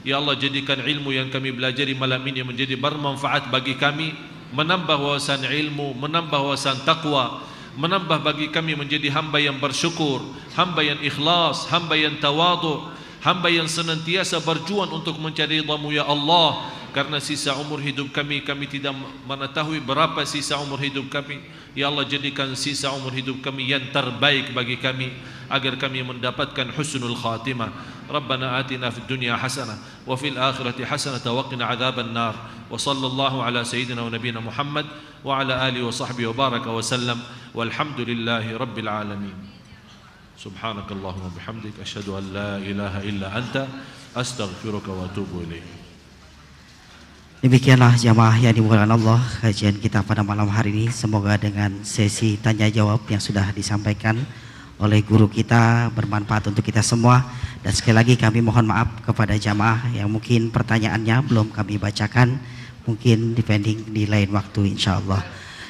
[SPEAKER 2] Ya Allah, jadikan ilmu yang kami belajari malam ini menjadi bermanfaat bagi kami, menambah wawasan ilmu, menambah wawasan taqwa, menambah bagi kami menjadi hamba yang bersyukur, hamba yang ikhlas, hamba yang tawadu, hamba yang senantiasa berjuang untuk mencari ridha-Mu ya Allah. Karena sisa umur hidup kami tidak mengetahui berapa sisa umur hidup kami. Ya Allah, jadikan sisa umur hidup kami yang terbaik bagi kami, agar kami mendapatkan husnul khatimah. ربنا آتنا في الدنيا حسنة وفي الآخرة حسنة وقنا عذاب النار وصلى الله على سيدنا ونبينا محمد وعلى آله وصحبه وبارك وسلم والحمد لله رب العالمين سبحانك اللهم وبحمدك أشهد أن لا إله إلا أنت أستغفرك وأتوب إليك.
[SPEAKER 1] Demikianlah jamaah yang dimuliakan Allah, kajian kita pada malam hari ini. Semoga dengan sesi tanya jawab yang sudah disampaikan oleh guru kita bermanfaat untuk kita semua. Dan sekali lagi kami mohon maaf kepada jamaah yang mungkin pertanyaannya belum kami bacakan, mungkin depending di lain waktu insyaallah.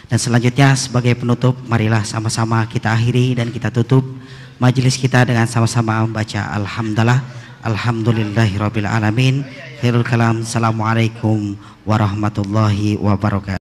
[SPEAKER 1] Dan selanjutnya sebagai penutup, marilah sama-sama kita akhiri dan kita tutup majelis kita dengan sama-sama membaca Alhamdulillahirabbil alamin. Khairul kalam. Assalamualaikum warahmatullahi wabarakatuh.